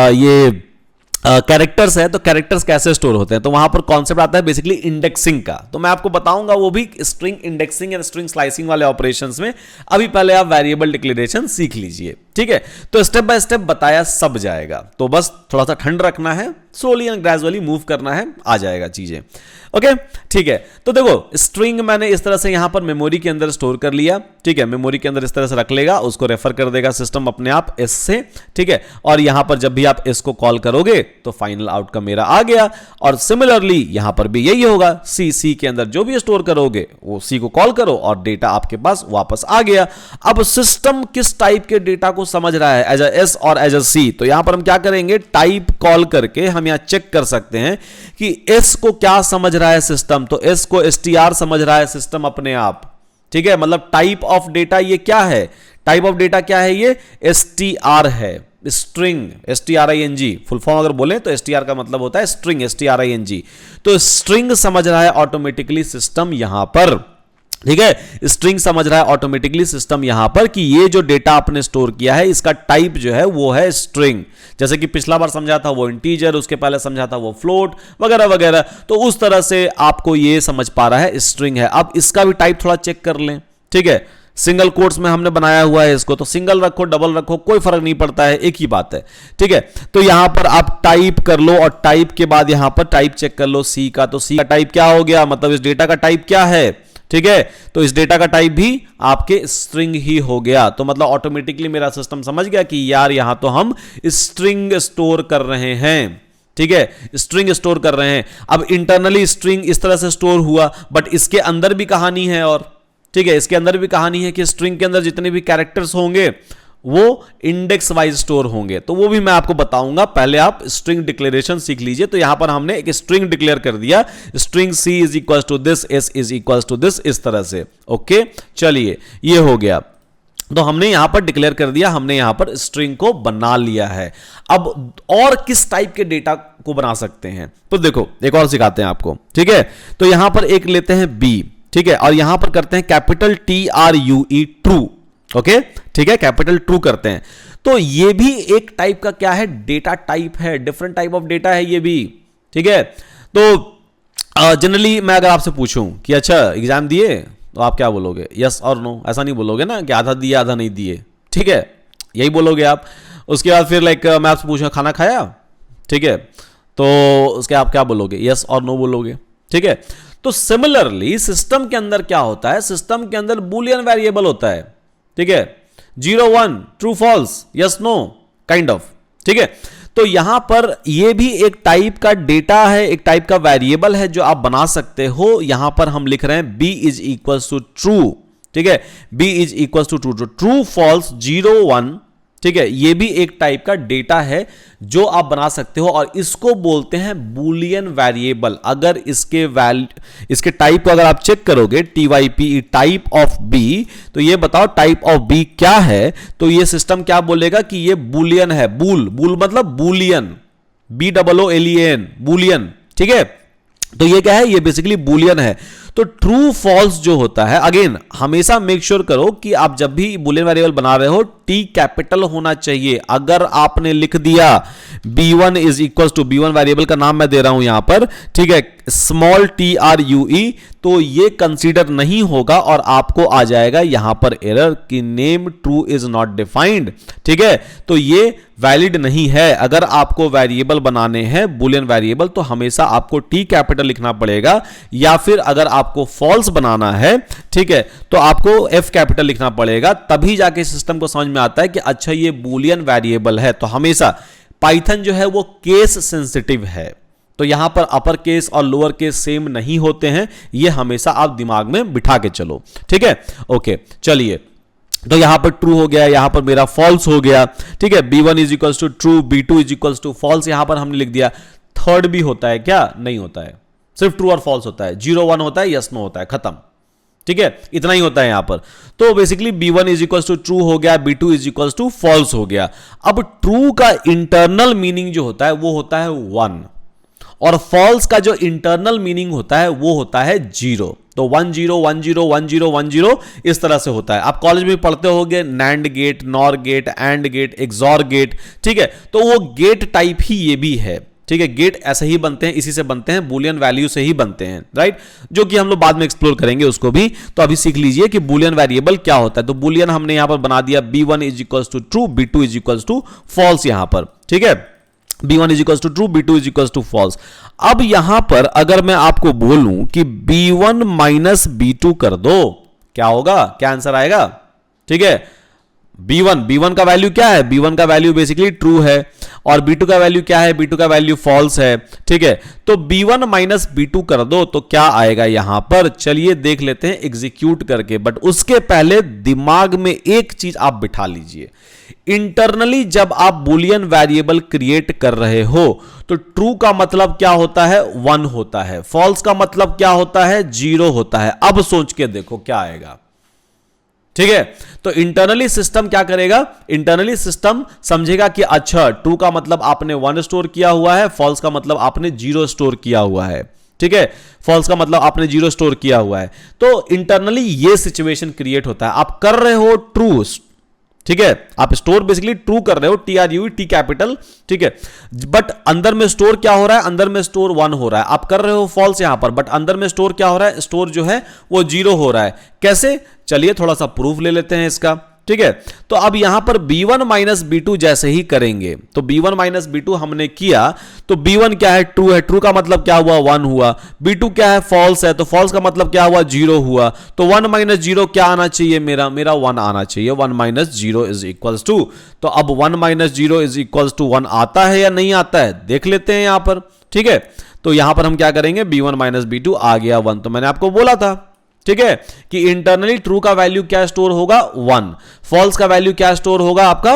ये कैरेक्टर्स है, तो कैरेक्टर्स कैसे स्टोर होते हैं, तो वहां पर कॉन्सेप्ट आता है बेसिकली इंडेक्सिंग का। तो मैं आपको बताऊंगा वो भी string indexing and string slicing वाले ऑपरेशंस में। अभी पहले आप वेरिएबल डिक्लेरेशन सीख लीजिए। ठीक है, तो स्टेप बाय स्टेप बताया सब जाएगा, तो बस थोड़ा सा ठंड रखना है, स्लोली एंड ग्रेजुअली मूव करना है, आ जाएगा चीजें। ओके, ठीक है, तो देखो स्ट्रिंग मैंने इस तरह से यहां पर मेमोरी के अंदर स्टोर कर लिया। ठीक है, मेमोरी के अंदर इस तरह से रख लेगा, उसको रेफर कर देगा सिस्टम अपने आप s से। ठीक है, और यहां पर जब भी आप s को कॉल करोगे तो फाइनल आउटकम मेरा आ गया। और सिमिलरली यहां पर भी यही होगा, c के अंदर जो भी स्टोर करोगे वो c को कॉल करो और डेटा आपके पास वापस आ गया। अब सिस्टम किस टाइप के डेटा को समझ रहा है, एज एस और एज अ सी, तो यहां पर हम क्या करेंगे, टाइप कॉल करके हम यहां चेक कर सकते हैं कि s को क्या समझ रहा है सिस्टम। तो s को str समझ रहा है सिस्टम अपने आप। ठीक है, मतलब टाइप ऑफ डेटा ये क्या है, टाइप ऑफ डेटा क्या है, ये str है, स्ट्रिंग, string, फुल फॉर्म अगर बोले तो str का मतलब होता है स्ट्रिंग, string। तो स्ट्रिंग समझ रहा है ऑटोमेटिकली सिस्टम यहां पर। ठीक है, स्ट्रिंग समझ रहा है ऑटोमेटिकली सिस्टम यहां पर कि ये जो डेटा आपने स्टोर किया है इसका टाइप जो है वो है स्ट्रिंग। जैसे कि पिछला बार समझा था वो इंटीजर, उसके पहले समझा था वो फ्लोट वगैरह वगैरह, तो उस तरह से आपको ये समझ पा रहा है स्ट्रिंग है। अब इसका भी टाइप थोड़ा चेक कर लें। ठीक है, सिंगल कोट्स में हमने बनाया हुआ है इसको, तो सिंगल रखो डबल रखो कोई फर्क नहीं पड़ता है, एक ही बात है, ठीक है। तो यहां पर आप टाइप कर लो और टाइप के बाद यहां पर टाइप चेक कर लो सी का, तो सी का टाइप क्या हो गया, मतलब इस डेटा का टाइप क्या है, ठीक है। तो इस डेटा का टाइप भी आपके स्ट्रिंग ही हो गया, तो मतलब ऑटोमेटिकली मेरा सिस्टम समझ गया कि यार यहां तो हम स्ट्रिंग स्टोर कर रहे हैं, ठीक है, स्ट्रिंग स्टोर कर रहे हैं। अब इंटरनली स्ट्रिंग इस तरह से स्टोर हुआ, बट इसके अंदर भी कहानी है, और ठीक है, इसके अंदर भी कहानी है कि स्ट्रिंग के अंदर जितने भी कैरेक्टर्स होंगे वो इंडेक्स वाइज स्टोर होंगे, तो वो भी मैं आपको बताऊंगा। पहले आप स्ट्रिंग डिक्लेरेशन सीख लीजिए। तो यहां पर हमने एक स्ट्रिंग डिक्लेयर कर दिया, string C is equal to this, S is equal to this, इस तरह से। ओके, चलिए ये हो गया, तो हमने यहां पर डिक्लेयर कर दिया, हमने यहां पर स्ट्रिंग को बना लिया है। अब और किस टाइप के डेटा को बना सकते हैं, तो देखो एक और सिखाते हैं आपको, ठीक है। तो यहां पर एक लेते हैं बी, ठीक है, और यहां पर करते हैं कैपिटल TRUE, ट्रू, ओके, ठीक है, कैपिटल ट्रू करते हैं। तो ये भी एक टाइप का क्या है, डेटा टाइप है, डिफरेंट टाइप ऑफ डेटा है ये भी, ठीक है। तो जनरली मैं अगर आपसे पूछूं कि अच्छा एग्जाम दिए, तो आप क्या बोलोगे, यस और नो, ऐसा नहीं बोलोगे ना कि आधा दिए आधा नहीं दिए, ठीक है, यही बोलोगे आप। उसके बाद फिर लाइक मैं आपसे पूछूंगा खाना खाया, ठीक है, तो उसके आप क्या बोलोगे, यस और नो बोलोगे, ठीक है। तो सिमिलरली सिस्टम के अंदर क्या होता है, सिस्टम के अंदर बुलियन वेरिएबल होता है, ठीक है, 0 1 true false, yes no, kind of, ठीक है। तो यहां पर ये भी एक टाइप का डेटा है, एक टाइप का वेरिएबल है जो आप बना सकते हो। यहां पर हम लिख रहे हैं b is equal to true, ठीक है, b is equal to true, true false 0 1, ठीक है, ये भी एक टाइप का डेटा है जो आप बना सकते हो, और इसको बोलते हैं बूलियन वेरिएबल। अगर इसके टाइप को अगर आप चेक करोगे, TYPE, टाइप ऑफ बी, तो ये बताओ टाइप ऑफ बी क्या है, तो ये सिस्टम क्या बोलेगा कि ये बूलियन है। बूल मतलब बूलियन, BOOLEAN, बूलियन, ठीक है। तो ये क्या है, ये बेसिकली बूलियन है। तो ट्रू फॉल्स जो होता है, अगेन हमेशा मेक श्योर करो कि आप जब भी बुलियन वेरिएबल बना रहे हो टी कैपिटल होना चाहिए। अगर आपने लिख दिया b1 is equal to, b1 variable का नाम मैं दे रहा हूं यहां पर, ठीक है, स्मॉल TRUE, तो ये कंसीडर नहीं होगा और आपको आ जाएगा यहां पर एरर कि name true is not defined, ठीक है। तो ये वैलिड नहीं है। अगर आपको वेरिएबल बनाने हैं बुलियन वेरिएबल, तो हमेशा आपको टी कैपिटल लिखना पड़ेगा, या फिर अगर आपको फॉल्स बनाना है, ठीक है, तो आपको एफ कैपिटल लिखना पड़ेगा। तभी जाके सिस्टम को समझ में आता है कि अच्छा ये बूलियन वेरिएबल है। तो हमेशा पाइथन जो है वो केस सेंसिटिव है, तो यहां पर अपर केस और लोअर केस सेम नहीं होते हैं, ये हमेशा आप दिमाग में बिठा के चलो, ठीक है। ओके, चलिए, तो यहां पर ट्रू हो गया, यहां पर मेरा फॉल्स हो गया, ठीक है, b1 is equal to true, b2 is equal to false, यहां पर हमने लिख दिया। थर्ड भी होता है क्या, नहीं होता है, सिर्फ ट्रू और फॉल्स होता है, 0 1 होता है, यस नो होता है, खत्म, ठीक है, इतना ही होता है यहां पर। तो basically b1 is equal to true हो गया, b2 is equal to false हो गया। अब ट्रू का इंटरनल मीनिंग जो होता है वो होता है 1, और फॉल्स का जो इंटरनल मीनिंग होता है वो होता है 0। तो 1 0 1 0 1 0 1 0 इस तरह से होता है। आप कॉलेज में पढ़ते होंगे NAND gate, NOR gate, AND gate, XOR gate, ठीक है। तो वो गेट टाइप ही ये भी है, ठीक है। गेट ऐसे ही बनते हैं, इसी से बनते हैं, बूलियन वैल्यू से ही बनते हैं, राइट, जो कि हम लोग बाद में एक्सप्लोर करेंगे उसको भी। तो अभी सीख लीजिए कि बूलियन वेरिएबल क्या होता है। तो बूलियन हमने यहां पर बना दिया b1 is equal to true, b2 is equal to false यहां पर, ठीक है, b1 is equal to true, b2 is equal to false. अब यहां पर अगर मैं आपको बोलूं कि b1 माइनस b2 कर दो, क्या होगा, क्या आंसर आएगा, ठीक है। b1 का वैल्यू क्या है, b1 का वैल्यू बेसिकली ट्रू है, और b2 का वैल्यू क्या है, b2 का वैल्यू फॉल्स है, ठीक है। तो b1 माइनस b2 कर दो तो क्या आएगा यहां पर, चलिए देख लेते हैं एग्जीक्यूट करके। बट उसके पहले दिमाग में एक चीज आप बिठा लीजिए, इंटरनली जब आप बुलियन वेरिएबल क्रिएट कर रहे हो तो ट्रू का मतलब क्या होता है, 1 होता है, फॉल्स का मतलब क्या होता है, 0 होता है। अब सोच के देखो क्या आएगा, ठीक है। तो इंटरनली सिस्टम क्या करेगा, इंटरनली सिस्टम समझेगा कि अच्छा ट्रू का मतलब आपने 1 स्टोर किया हुआ है, फॉल्स का मतलब आपने 0 स्टोर किया हुआ है, ठीक है, फॉल्स का मतलब आपने 0 स्टोर किया हुआ है। तो इंटरनली ये सिचुएशन क्रिएट होता है। आप कर रहे हो ट्रू, ठीक है, आप स्टोर बेसिकली ट्रू कर रहे हो, TRUE, T कैपिटल, ठीक है, बट अंदर में स्टोर क्या हो रहा है, अंदर में स्टोर 1 हो रहा है। आप कर रहे हो फॉल्स यहां पर, बट अंदर में स्टोर क्या हो रहा है, स्टोर जो है वो 0 हो रहा है। कैसे, चलिए थोड़ा सा प्रूफ ले लेते हैं इसका, ठीक है। तो अब यहां पर B1 माइनस B2 जैसे ही करेंगे, तो B1 माइनस B2 हमने किया, तो B1 क्या है, ट्रू है, ट्रू का मतलब क्या हुआ, 1 हुआ। B2 क्या है, फॉल्स है, तो फॉल्स का मतलब क्या हुआ, 0 हुआ। तो 1 माइनस 0 क्या आना चाहिए, मेरा 1 आना चाहिए। 1 माइनस 0 इज इक्वल्स टू, तो अब 1 माइनस 0 इज इक्वल्स टू 1 आता है या नहीं आता है, देख लेते हैं यहां पर, ठीक है। तो यहां पर हम क्या करेंगे, B1 माइनस B2 आ गया 1, तो मैंने आपको बोला था, ठीक है, कि इंटरनली ट्रू का वैल्यू क्या स्टोर होगा, 1, फॉल्स का वैल्यू क्या स्टोर होगा आपका,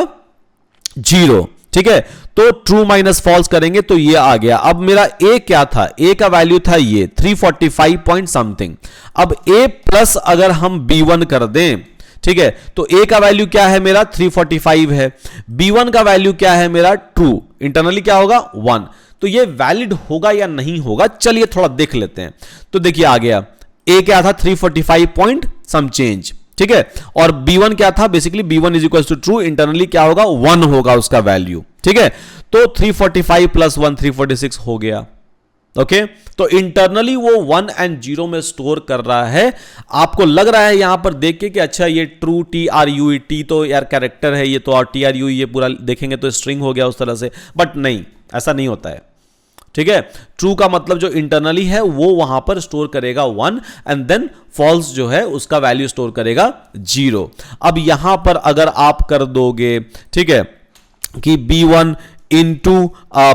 0, ठीक है। तो ट्रू माइनस फॉल्स करेंगे तो ये आ गया। अब मेरा ए क्या था, ए का वैल्यू था ये 345 पॉइंट समथिंग। अब ए प्लस अगर हम B1 कर दें, ठीक है, तो ए का वैल्यू क्या है मेरा, 345 है। B1 का वैल्यू क्या है मेरा, ट्रू, इंटरनली क्या होगा, 1। तो ये वैलिड होगा या नहीं होगा, चलिए थोड़ा देख लेते हैं। तो देखिए आ गया, ए क्या था, 345 पॉइंट सम चेंज, ठीक है, और B1 क्या था, basically B1 is equal to true, internally क्या होगा, 1 होगा उसका वैल्यू, ठीक है। तो 345 प्लस 1 346 हो गया, ओके। तो इंटरनली वो 1 एंड 0 में स्टोर कर रहा है। आपको लग रहा है यहां पर देख के कि अच्छा ये ट्रू, TRUE, T तो यार कैरेक्टर है ये तो, और TRUE ये पूरा देखेंगे तो स्ट्रिंग हो गया उस तरह से, बट नहीं, ऐसा नहीं होता है, ठीक है। ट्रू का मतलब जो इंटरनली है वो वहां पर स्टोर करेगा 1 एंड देन फॉल्स जो है उसका वैल्यू स्टोर करेगा 0। अब यहां पर अगर आप कर दोगे, ठीक है, कि B1 इंटू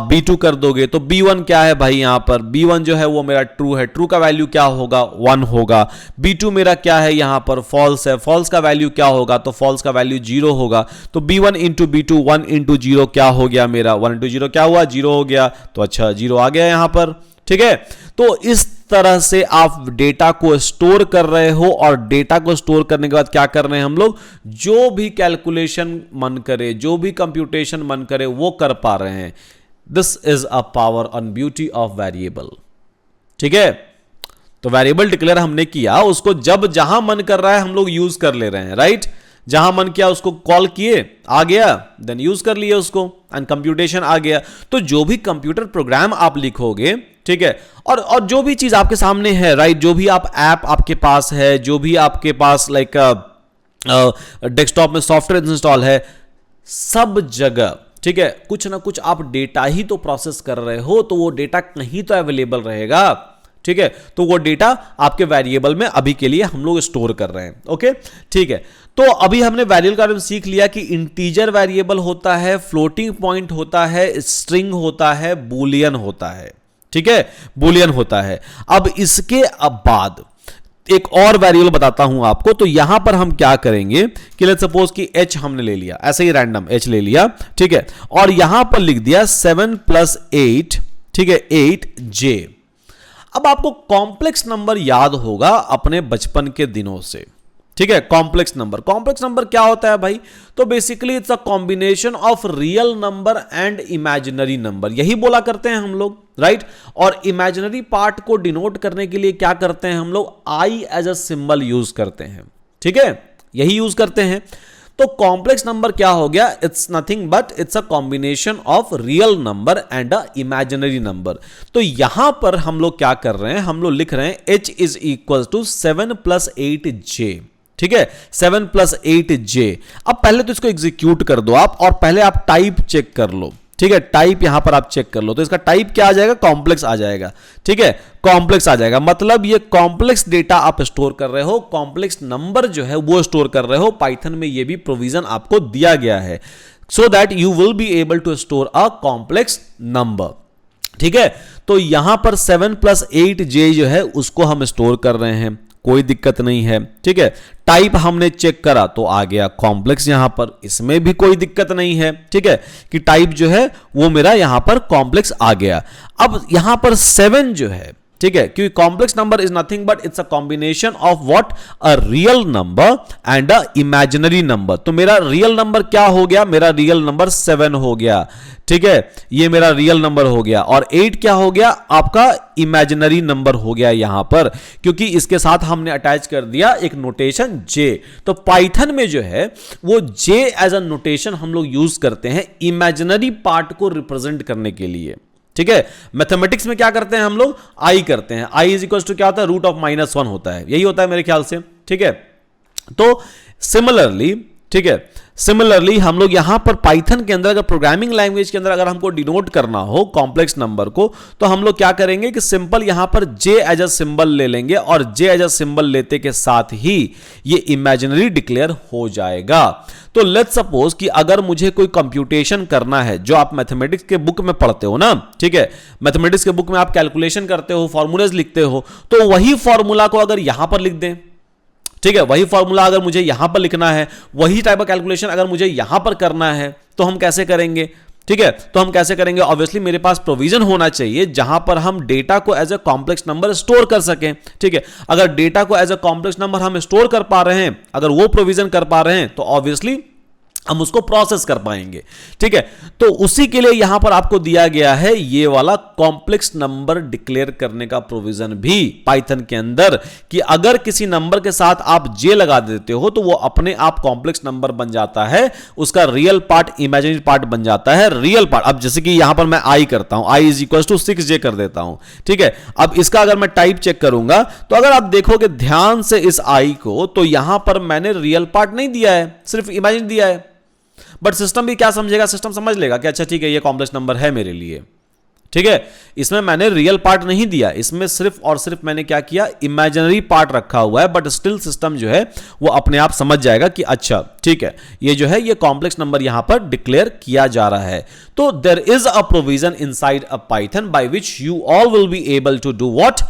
B2 कर दोगे, तो B1 क्या है भाई, यहां पर B1 जो है वो मेरा ट्रू है, ट्रू का वैल्यू क्या होगा, 1 होगा। B2 मेरा क्या है, यहां पर फॉल्स है, फॉल्स का वैल्यू क्या होगा, तो फॉल्स का वैल्यू 0 होगा। तो B1 इंटू B2, 1 इंटू 0 क्या हो गया मेरा, 1 इंटू 0 क्या हुआ, 0 हो गया। तो अच्छा 0 आ गया यहां पर, ठीक है। तो इस तरह से आप डेटा को स्टोर कर रहे हो, और डेटा को स्टोर करने के बाद क्या कर रहे हैं हम लोग, जो भी कैलकुलेशन मन करे, जो भी कंप्यूटेशन मन करे वो कर पा रहे हैं। This is a power on beauty of variable, ठीक है। तो वेरिएबल डिक्लेयर हमने किया, उसको जब जहां मन कर रहा है हम लोग यूज कर ले रहे हैं, राइट। जहां मन किया उसको कॉल किए, आ गया, देन यूज कर लिए उसको, एंड कंप्यूटेशन आ गया। तो जो भी कंप्यूटर प्रोग्राम आप लिखोगे, ठीक है, और जो भी चीज आपके सामने है, राइट, जो भी आप ऐप आपके पास है, जो भी आपके पास लाइक डेस्कटॉप में सॉफ्टवेयर इंस्टॉल है, सब जगह, ठीक है, कुछ ना कुछ आप डेटा ही तो प्रोसेस कर रहे हो, तो वो डेटा कहीं तो अवेलेबल रहेगा, ठीक है। तो वो डेटा आपके वेरिएबल में अभी के लिए हम लोग स्टोर कर रहे हैं, ओके, ठीक है। तो अभी हमने वेरिएबल का सीख लिया कि इंटीजर वेरिएबल होता है, फ्लोटिंग पॉइंट होता है, स्ट्रिंग होता है, बुलियन होता है, ठीक है, बुलियन होता है। अब इसके बाद एक और वेरिएबल बताता हूं आपको। तो यहां पर हम क्या करेंगे कि लेट्स सपोज कि h हमने ले लिया, ऐसे ही रैंडम h ले लिया, ठीक है, और यहां पर लिख दिया 7 + 8, ठीक है, 8j। अब आपको कॉम्प्लेक्स नंबर याद होगा अपने बचपन के दिनों से, ठीक है। कॉम्प्लेक्स नंबर क्या होता है भाई, तो basically it's a combination of real number and imaginary number, यही बोला करते हैं हम लोग, राइट। और इमेजिनरी पार्ट को डिनोट करने के लिए क्या करते हैं हम लोग, I as a symbol use करते हैं, ठीक है, यही यूज करते हैं। तो कॉम्प्लेक्स नंबर क्या हो गया, it's nothing but it's a combination of real number and a imaginary number. तो यहां पर हम लोग क्या कर रहे हैं, हम लोग लिख रहे हैं h is equal to 7 + 8j, ठीक है, 7 + 8j। अब पहले तो इसको एग्जीक्यूट कर दो आप, और पहले आप टाइप चेक कर लो, ठीक है, टाइप यहां पर आप चेक कर लो। तो इसका टाइप क्या आ जाएगा, कॉम्प्लेक्स आ जाएगा, ठीक है, कॉम्प्लेक्स आ जाएगा, मतलब ये कॉम्प्लेक्स डेटा आप स्टोर कर रहे हो, कॉम्प्लेक्स नंबर जो है वो स्टोर कर रहे हो। पाइथन में ये भी प्रोविजन आपको दिया गया है, so that you will be able to store a complex number, ठीक है। तो यहां पर 7 + 8j जो है उसको हम स्टोर कर रहे हैं, कोई दिक्कत नहीं है, ठीक है। टाइप हमने चेक करा तो आ गया कॉम्प्लेक्स यहां पर, इसमें भी कोई दिक्कत नहीं है, ठीक है, कि टाइप जो है वो मेरा यहां पर कॉम्प्लेक्स आ गया। अब यहां पर 7 जो है, ठीक है, क्योंकि complex number is nothing but it's a combination of what, a real number and a imaginary number. तो मेरा रियल नंबर क्या हो गया, मेरा रियल नंबर 7 हो गया, ठीक है, ये मेरा रियल नंबर हो गया, और 8 क्या हो गया, आपका इमेजिनरी नंबर हो गया यहां पर, क्योंकि इसके साथ हमने अटैच कर दिया एक नोटेशन जे। तो पाइथन में जो है वो जे एज अ नोटेशन हम लोग यूज करते हैं इमेजिनरी पार्ट को रिप्रेजेंट करने के लिए, ठीक है। मैथमेटिक्स में क्या करते हैं हम लोग, आई करते हैं, आई इज इक्वल टू क्या होता है, √(-1) होता है, यही होता है मेरे ख्याल से, ठीक है। तो सिमिलरली, ठीक है, सिमिलरली हम लोग यहां पर पाइथन के अंदर, अगर प्रोग्रामिंग लैंग्वेज के अंदर अगर हमको डिनोट करना हो कॉम्प्लेक्स नंबर को, तो हम लोग क्या करेंगे कि सिंपल यहां पर जे एज अ सिंबल ले लेंगे, और जे एज अ सिंबल लेते के साथ ही ये इमेजिनरी डिक्लेयर हो जाएगा। तो लेट्स सपोज कि अगर मुझे कोई कंप्यूटेशन करना है, जो आप मैथमेटिक्स के बुक में पढ़ते हो ना, ठीक है, मैथमेटिक्स के बुक में आप कैलकुलेशन करते हो, फॉर्मूलेज लिखते हो, तो वही फॉर्मूला को अगर यहां पर लिख दें, ठीक है, वही फॉर्मूला अगर मुझे यहां पर लिखना है, वही टाइप ऑफ कैलकुलेशन अगर मुझे यहां पर करना है, तो हम कैसे करेंगे, ठीक है, तो हम कैसे करेंगे, ऑब्वियसली मेरे पास प्रोविजन होना चाहिए जहां पर हम डेटा को as a complex number store कर सकें, ठीक है। अगर डेटा को एज अ कॉम्प्लेक्स नंबर हम स्टोर कर पा रहे हैं, अगर वो प्रोविजन कर पा रहे हैं, तो ऑब्वियसली हम उसको प्रोसेस कर पाएंगे, ठीक है। तो उसी के लिए यहां पर आपको दिया गया है ये वाला कॉम्प्लेक्स नंबर डिक्लेयर करने का प्रोविजन भी पाइथन के अंदर, कि अगर किसी नंबर के साथ आप जे लगा देते हो तो वो अपने आप कॉम्प्लेक्स नंबर बन जाता है, उसका रियल पार्ट इमेजिनरी पार्ट बन जाता है, रियल पार्ट। अब जैसे कि यहां पर मैं आई करता हूं, I is equal to 6j कर देता हूं, ठीक है। अब इसका अगर मैं टाइप चेक करूंगा, तो अगर आप देखोगे ध्यान से इस आई को, तो यहां पर मैंने रियल पार्ट नहीं दिया है, सिर्फ इमेजिन दिया है। बट सिस्टम भी क्या समझेगा, सिस्टम समझ लेगा कि अच्छा ठीक है ये कॉम्प्लेक्स नंबर है मेरे लिए, ठीक है। इसमें मैंने रियल पार्ट नहीं दिया, इसमें सिर्फ और सिर्फ मैंने क्या किया, इमेजिनरी पार्ट रखा हुआ है, बट स्टिल सिस्टम जो है वो अपने आप समझ जाएगा कि अच्छा ठीक है ये जो है ये कॉम्प्लेक्स नंबर यहां पर डिक्लेयर किया जा रहा है। तो there is a provision inside a Python by which you all will be able to do what,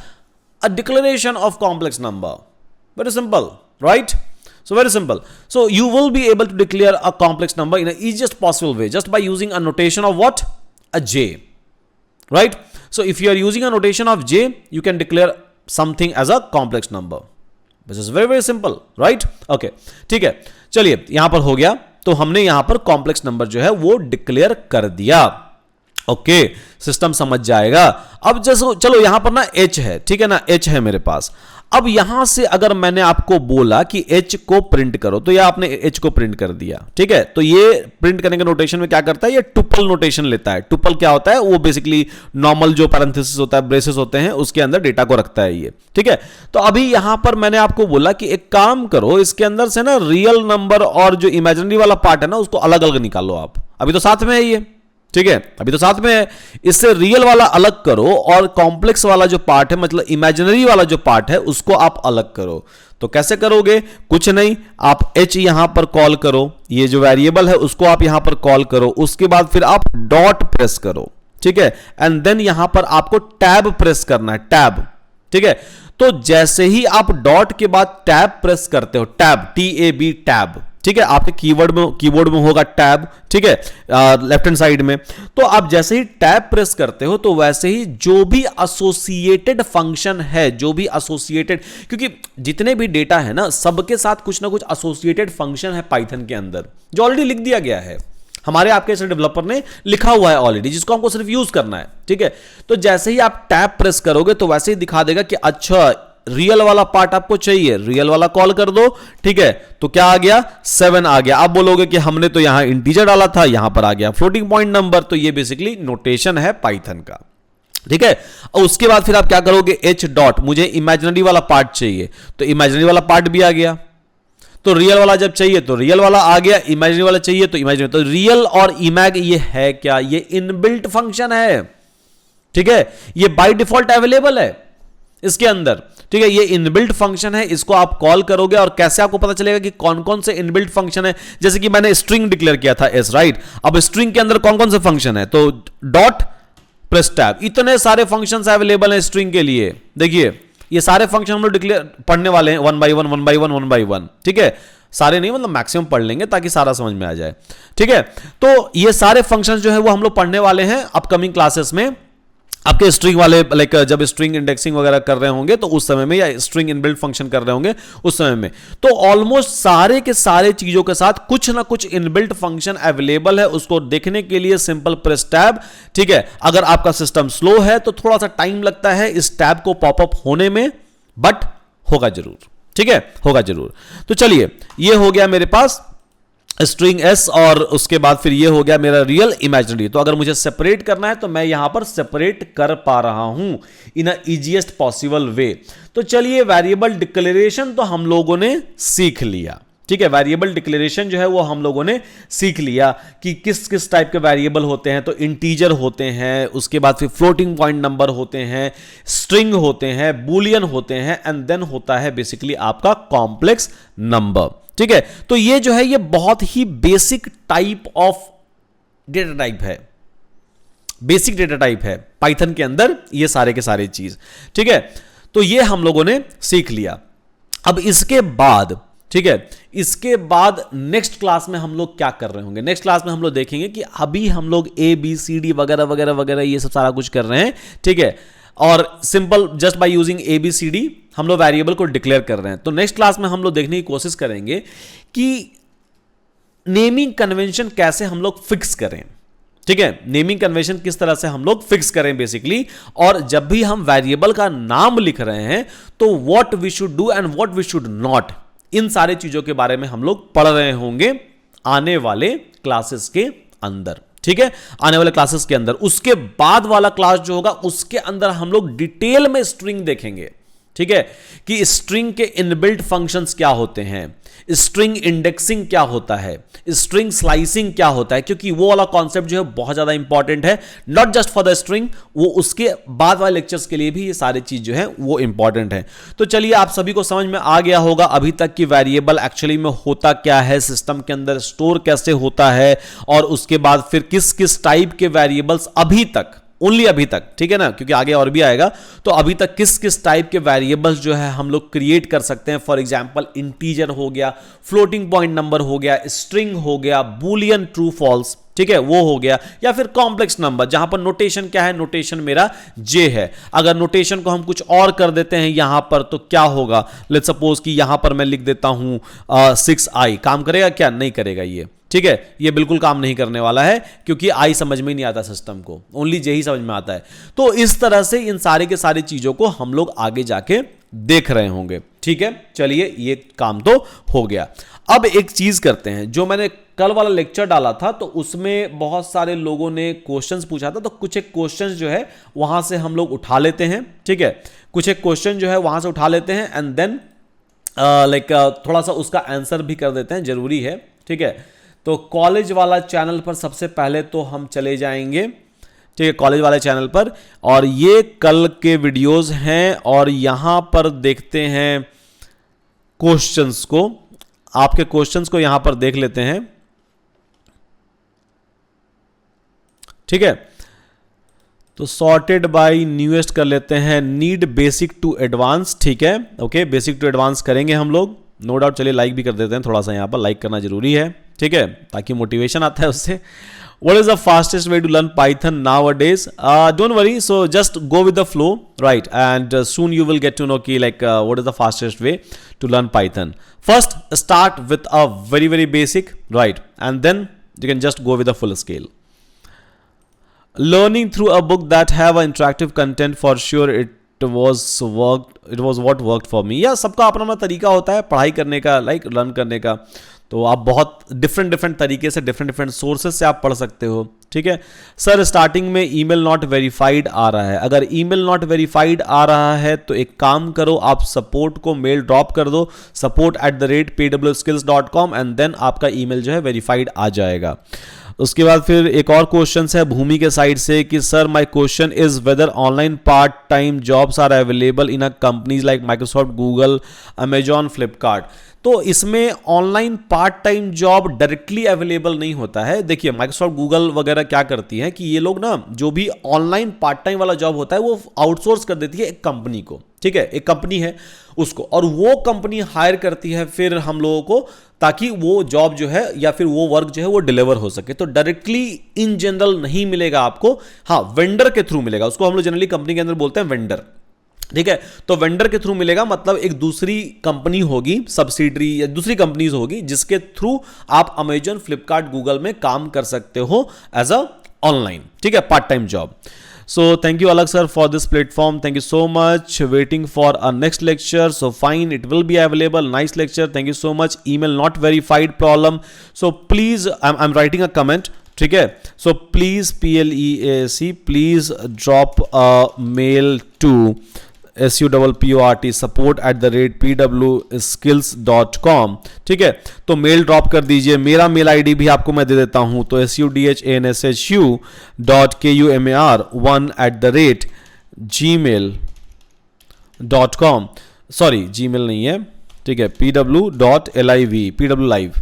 a declaration of complex number. Very simple, right? So very simple. So you will be able to declare a complex number in the easiest possible way just by using a notation of what? A J. Right? So if you are using a notation of J, you can declare something as a complex number. Which is very very simple, right? Okay. ठीक है, चलिए यहां पर हो गया, तो हमने यहां पर कॉम्प्लेक्स नंबर जो है वो डिक्लेयर कर दिया। ओके, सिस्टम समझ जाएगा। अब जैसे चलो यहां पर ना H है, ठीक है ना, H है मेरे पास। अब यहां से अगर मैंने आपको बोला कि H को प्रिंट करो, तो यह आपने H को प्रिंट कर दिया, ठीक है। तो ये प्रिंट करने के नोटेशन में क्या करता है, ये टुपल नोटेशन लेता है। टुपल क्या होता है, वो बेसिकली नॉर्मल जो पैरेंथेसिस होता है, ब्रेसेस होते हैं, उसके अंदर डेटा को रखता है ये, ठीक है। तो अभी यहां पर मैंने आपको बोला कि एक काम करो, इसके अंदर से ना रियल नंबर और जो इमेजिनरी वाला पार्ट है ना, उसको अलग अलग निकालो आप। अभी तो साथ में है ये, ठीक है, अभी तो साथ में है। इससे रियल वाला अलग करो और कॉम्प्लेक्स वाला जो पार्ट है, मतलब इमेजिनरी वाला जो पार्ट है, उसको आप अलग करो। तो कैसे करोगे, कुछ नहीं, आप H यहां पर कॉल करो, ये जो वेरिएबल है उसको आप यहां पर कॉल करो, उसके बाद फिर आप डॉट प्रेस करो, ठीक है, एंड देन यहां पर आपको टैब प्रेस करना है, टैब, ठीक है। तो जैसे ही आप डॉट के बाद टैब प्रेस करते हो, टैब, TAB, टैब, ठीक है, आपके कीबोर्ड में होगा टैब, ठीक है, लेफ्ट हैंड साइड में। तो आप जैसे ही टैब प्रेस करते हो, तो वैसे ही जो भी एसोसिएटेड फंक्शन है, जो भी एसोसिएटेड, क्योंकि जितने भी डेटा है ना, सबके साथ कुछ ना कुछ एसोसिएटेड फंक्शन है पाइथन के अंदर, जो ऑलरेडी लिख दिया गया है, हमारे आपके ऐसे डेवलपर ने लिखा हुआ है ऑलरेडी, जिसको हमको सिर्फ यूज करना है, ठीक है। तो जैसे ही आप टैब प्रेस करोगे, तो वैसे ही दिखा देगा कि अच्छा रियल वाला पार्ट आपको चाहिए, रियल वाला कॉल कर दो, ठीक है। तो क्या आ गया, 7 आ गया। आप बोलोगे कि हमने तो यहां इंटीजर डाला था, यहां पर आ गया फ्लोटिंग पॉइंट नंबर। तो ये बेसिकली नोटेशन है पाइथन का, ठीक है। और उसके बाद फिर आप क्या करोगे, H डॉट, मुझे इमेजिनरी वाला पार्ट चाहिए, तो इमेजिनरी वाला पार्ट भी आ गया। तो रियल वाला जब चाहिए तो रियल वाला आ गया, इमेजिनरी वाला चाहिए तो इमेजिनरी। तो रियल और इमेज ये है क्या, ये इनबिल्ट फंक्शन है, ठीक है, ये बाय डिफॉल्ट अवेलेबल है इसके अंदर, ठीक है। ये इनबिल्ट फंक्शन है, इसको आप कॉल करोगे। और कैसे आपको पता चलेगा कि कौन कौन से इनबिल्ट फंक्शन है, जैसे कि मैंने स्ट्रिंग डिक्लेयर किया था S, राइट। अब स्ट्रिंग के अंदर कौन कौन से फंक्शन है, तो डॉट प्रेस टैब, इतने सारे फंक्शंस अवेलेबल हैं स्ट्रिंग के लिए। देखिए ये सारे फंक्शन हम लोग डिक्लेयर पढ़ने वाले हैं, 1 by 1, ठीक है। सारे नहीं, मतलब मैक्सिमम पढ़ लेंगे ताकि सारा समझ में आ जाए, ठीक है। तो ये सारे फंक्शंस जो है वो हम लोग पढ़ने वाले हैं अपकमिंग क्लासेस में। आपके स्ट्रिंग वाले लाइक जब स्ट्रिंग इंडेक्सिंग वगैरह कर रहे होंगे तो उस समय में, या स्ट्रिंग इनबिल्ट फंक्शन कर रहे होंगे उस समय में, तो ऑलमोस्ट सारे के सारे चीजों के साथ कुछ ना कुछ इनबिल्ट फंक्शन अवेलेबल है। उसको देखने के लिए सिंपल प्रेस टैब, ठीक है। अगर आपका सिस्टम स्लो है तो थोड़ा सा टाइम लगता है इस टैब को पॉपअप होने में, बट होगा जरूर, ठीक है, होगा जरूर। तो चलिए, ये हो गया मेरे पास स्ट्रिंग एस, और उसके बाद फिर ये हो गया मेरा रियल इमेजिनरी। तो अगर मुझे सेपरेट करना है तो मैं यहां पर सेपरेट कर पा रहा हूं इन अ इजीएस्ट पॉसिबल वे। तो चलिए, वेरिएबल डिक्लेरेशन तो हम लोगों ने सीख लिया, ठीक है। वेरिएबल डिक्लेरेशन जो है वो हम लोगों ने सीख लिया कि किस किस टाइप के वेरिएबल होते हैं। तो इंटीजर होते हैं, उसके बाद फिर फ्लोटिंग पॉइंट नंबर होते हैं, स्ट्रिंग होते हैं, बूलियन होते हैं, एंड देन होता है बेसिकली आपका कॉम्प्लेक्स नंबर, ठीक है। तो ये जो है ये बहुत ही basic type of data type है, बेसिक डेटा टाइप है पाइथन के अंदर, ये सारे के सारे चीज, ठीक है। तो ये हम लोगों ने सीख लिया। अब इसके बाद, ठीक है, इसके बाद नेक्स्ट क्लास में हम लोग क्या कर रहे होंगे? नेक्स्ट क्लास में हम लोग देखेंगे कि अभी हम लोग ABCD वगैरह वगैरह वगैरह ये सब सारा कुछ कर रहे हैं, ठीक है। और simple just by using ABCD हम लोग वेरिएबल को डिक्लेयर कर रहे हैं। तो नेक्स्ट क्लास में हम लोग देखने की कोशिश करेंगे कि नेमिंग कन्वेंशन कैसे हम लोग फिक्स करें, ठीक है। नेमिंग कन्वेंशन किस तरह से हम लोग फिक्स करें बेसिकली, और जब भी हम वेरिएबल का नाम लिख रहे हैं तो what we should do and what we should not, इन सारे चीजों के बारे में हम लोग पढ़ रहे होंगे आने वाले क्लासेस के अंदर, ठीक है, आने वाले क्लासेस के अंदर। उसके बाद वाला क्लास जो होगा उसके अंदर हम लोग डिटेल में स्ट्रिंग देखेंगे, ठीक है, कि स्ट्रिंग के इनबिल्ट फंक्शंस क्या होते हैं, स्ट्रिंग इंडेक्सिंग क्या होता है, स्ट्रिंग स्लाइसिंग क्या होता है, क्योंकि वो वाला कॉन्सेप्ट जो है बहुत ज्यादा इंपॉर्टेंट है, not just for the string, वो उसके बाद वाले लेक्चर्स के लिए भी ये सारी चीज जो है वो इंपॉर्टेंट है। तो चलिए, आप सभी को समझ में आ गया होगा अभी तक कि वेरिएबल एक्चुअली में होता क्या है, सिस्टम के अंदर स्टोर कैसे होता है, और उसके बाद फिर किस किस टाइप के वेरिएबल्स अभी तक, ओनली अभी तक, ठीक है ना, क्योंकि आगे और भी आएगा, तो अभी तक किस किस टाइप के वेरिएबल्स जो है हम लोग क्रिएट कर सकते हैं। फॉर एग्जांपल इंटीजर हो गया, फ्लोटिंग पॉइंट नंबर हो गया, स्ट्रिंग हो गया, बूलियन ट्रू फॉल्स, ठीक है, वो हो गया, या फिर कॉम्प्लेक्स नंबर जहां पर नोटेशन क्या है, नोटेशन मेरा जे है। अगर नोटेशन को हम कुछ और कर देते हैं यहां पर तो क्या होगा, लेट्स सपोज कि यहां पर मैं लिख देता हूं 6i, काम करेगा क्या? नहीं करेगा ये, ठीक है, ये बिल्कुल काम नहीं करने वाला है, क्योंकि आई समझ में ही नहीं आता सिस्टम को, ओनली जे ही समझ में आता है। तो इस तरह से इन सारे के सारी चीजों को हम लोग आगे जाके देख रहे होंगे, ठीक है। चलिए, ये काम तो हो गया। अब एक चीज करते हैं, जो मैंने कल वाला लेक्चर डाला था तो उसमें बहुत सारे लोगों ने क्वेश्चंस पूछा था, तो कुछ एक क्वेश्चंस जो है वहां से हम लोग उठा लेते हैं, ठीक है, कुछ एक क्वेश्चन जो है वहां से उठा लेते हैं, एंड देन लाइक थोड़ा सा उसका आंसर भी कर देते हैं, जरूरी है, ठीक है। तो कॉलेज वाला चैनल पर सबसे पहले तो हम चले जाएंगे, ठीक है, कॉलेज वाले चैनल पर, और ये कल के वीडियोस हैं, और यहां पर देखते हैं क्वेश्चंस को, आपके क्वेश्चंस को यहां पर देख लेते हैं, ठीक है। तो सॉर्टेड बाय न्यूएस्ट कर लेते हैं, नीड बेसिक टू एडवांस, ठीक है, ओके, बेसिक टू एडवांस करेंगे हम लोग, नो डाउट। चलिए, लाइक भी कर देते हैं, थोड़ा सा यहां पर लाइक करना जरूरी है, ठीक है, ताकि मोटिवेशन आता है उससे। What is the fastest way to learn Python nowadays? Don't worry. So just go with the flow, right? And soon you will get to know what is the fastest way to learn Python. First, start with a very basic, right? And then you can just go with the full scale. Learning through a book that have an interactive content, for sure it was what worked for me. Yeah, सबका अपना अपना तरीका होता है पढ़ाई करने का, learn करने का। तो आप बहुत डिफरेंट तरीके से, डिफरेंट सोर्सेज से आप पढ़ सकते हो, ठीक है। सर, स्टार्टिंग में ईमेल नॉट वेरीफाइड आ रहा है। अगर ईमेल नॉट वेरीफाइड आ रहा है तो एक काम करो, आप सपोर्ट को मेल ड्रॉप कर दो, support@pwskills.com, एंड देन आपका ईमेल जो है वेरीफाइड आ जाएगा। उसके बाद फिर एक और क्वेश्चन है भूमि के साइड से कि sir, my question is whether online part time jobs are available in a companies like Microsoft, Google, Amazon, Flipkart. तो इसमें online part time job directly available नहीं होता है। देखिए माइक्रोसॉफ्ट गूगल वगैरह क्या करती है कि ये लोग ना जो भी ऑनलाइन पार्ट टाइम वाला जॉब होता है वो आउटसोर्स कर देती है एक कंपनी को, ठीक है, एक कंपनी है उसको, और वो कंपनी हायर करती है फिर हम लोगों को, ताकि वो जॉब जो है या फिर वो वर्क जो है वो डिलीवर हो सके। तो डायरेक्टली इन जनरल नहीं मिलेगा आपको, हाँ वेंडर के थ्रू मिलेगा, उसको हम लोग जनरली कंपनी के अंदर बोलते हैं वेंडर, ठीक है। तो वेंडर के थ्रू मिलेगा, मतलब एक दूसरी कंपनी होगी, सब्सिडरी या दूसरी कंपनीज होगी जिसके थ्रू आप अमेजन, फ्लिपकार्ट, गूगल में काम कर सकते हो एज अ ऑनलाइन, ठीक है, part time job. So thank you Alak sir for this platform. Thank you so much. Waiting for our next lecture. So fine, it will be available. Nice lecture. Thank you so much. Email not verified problem. So please, I'm writing a comment. ठीक है. So please PLEAC, please drop a mail to support@pwskills.com. ठीक है, तो mail drop कर दीजिए। मेरा mail ID भी आपको मैं दे देता हूं, तो sudhanshU.kumar1@gmail.com. सॉरी जीमेल नहीं है, ठीक है, pw.live,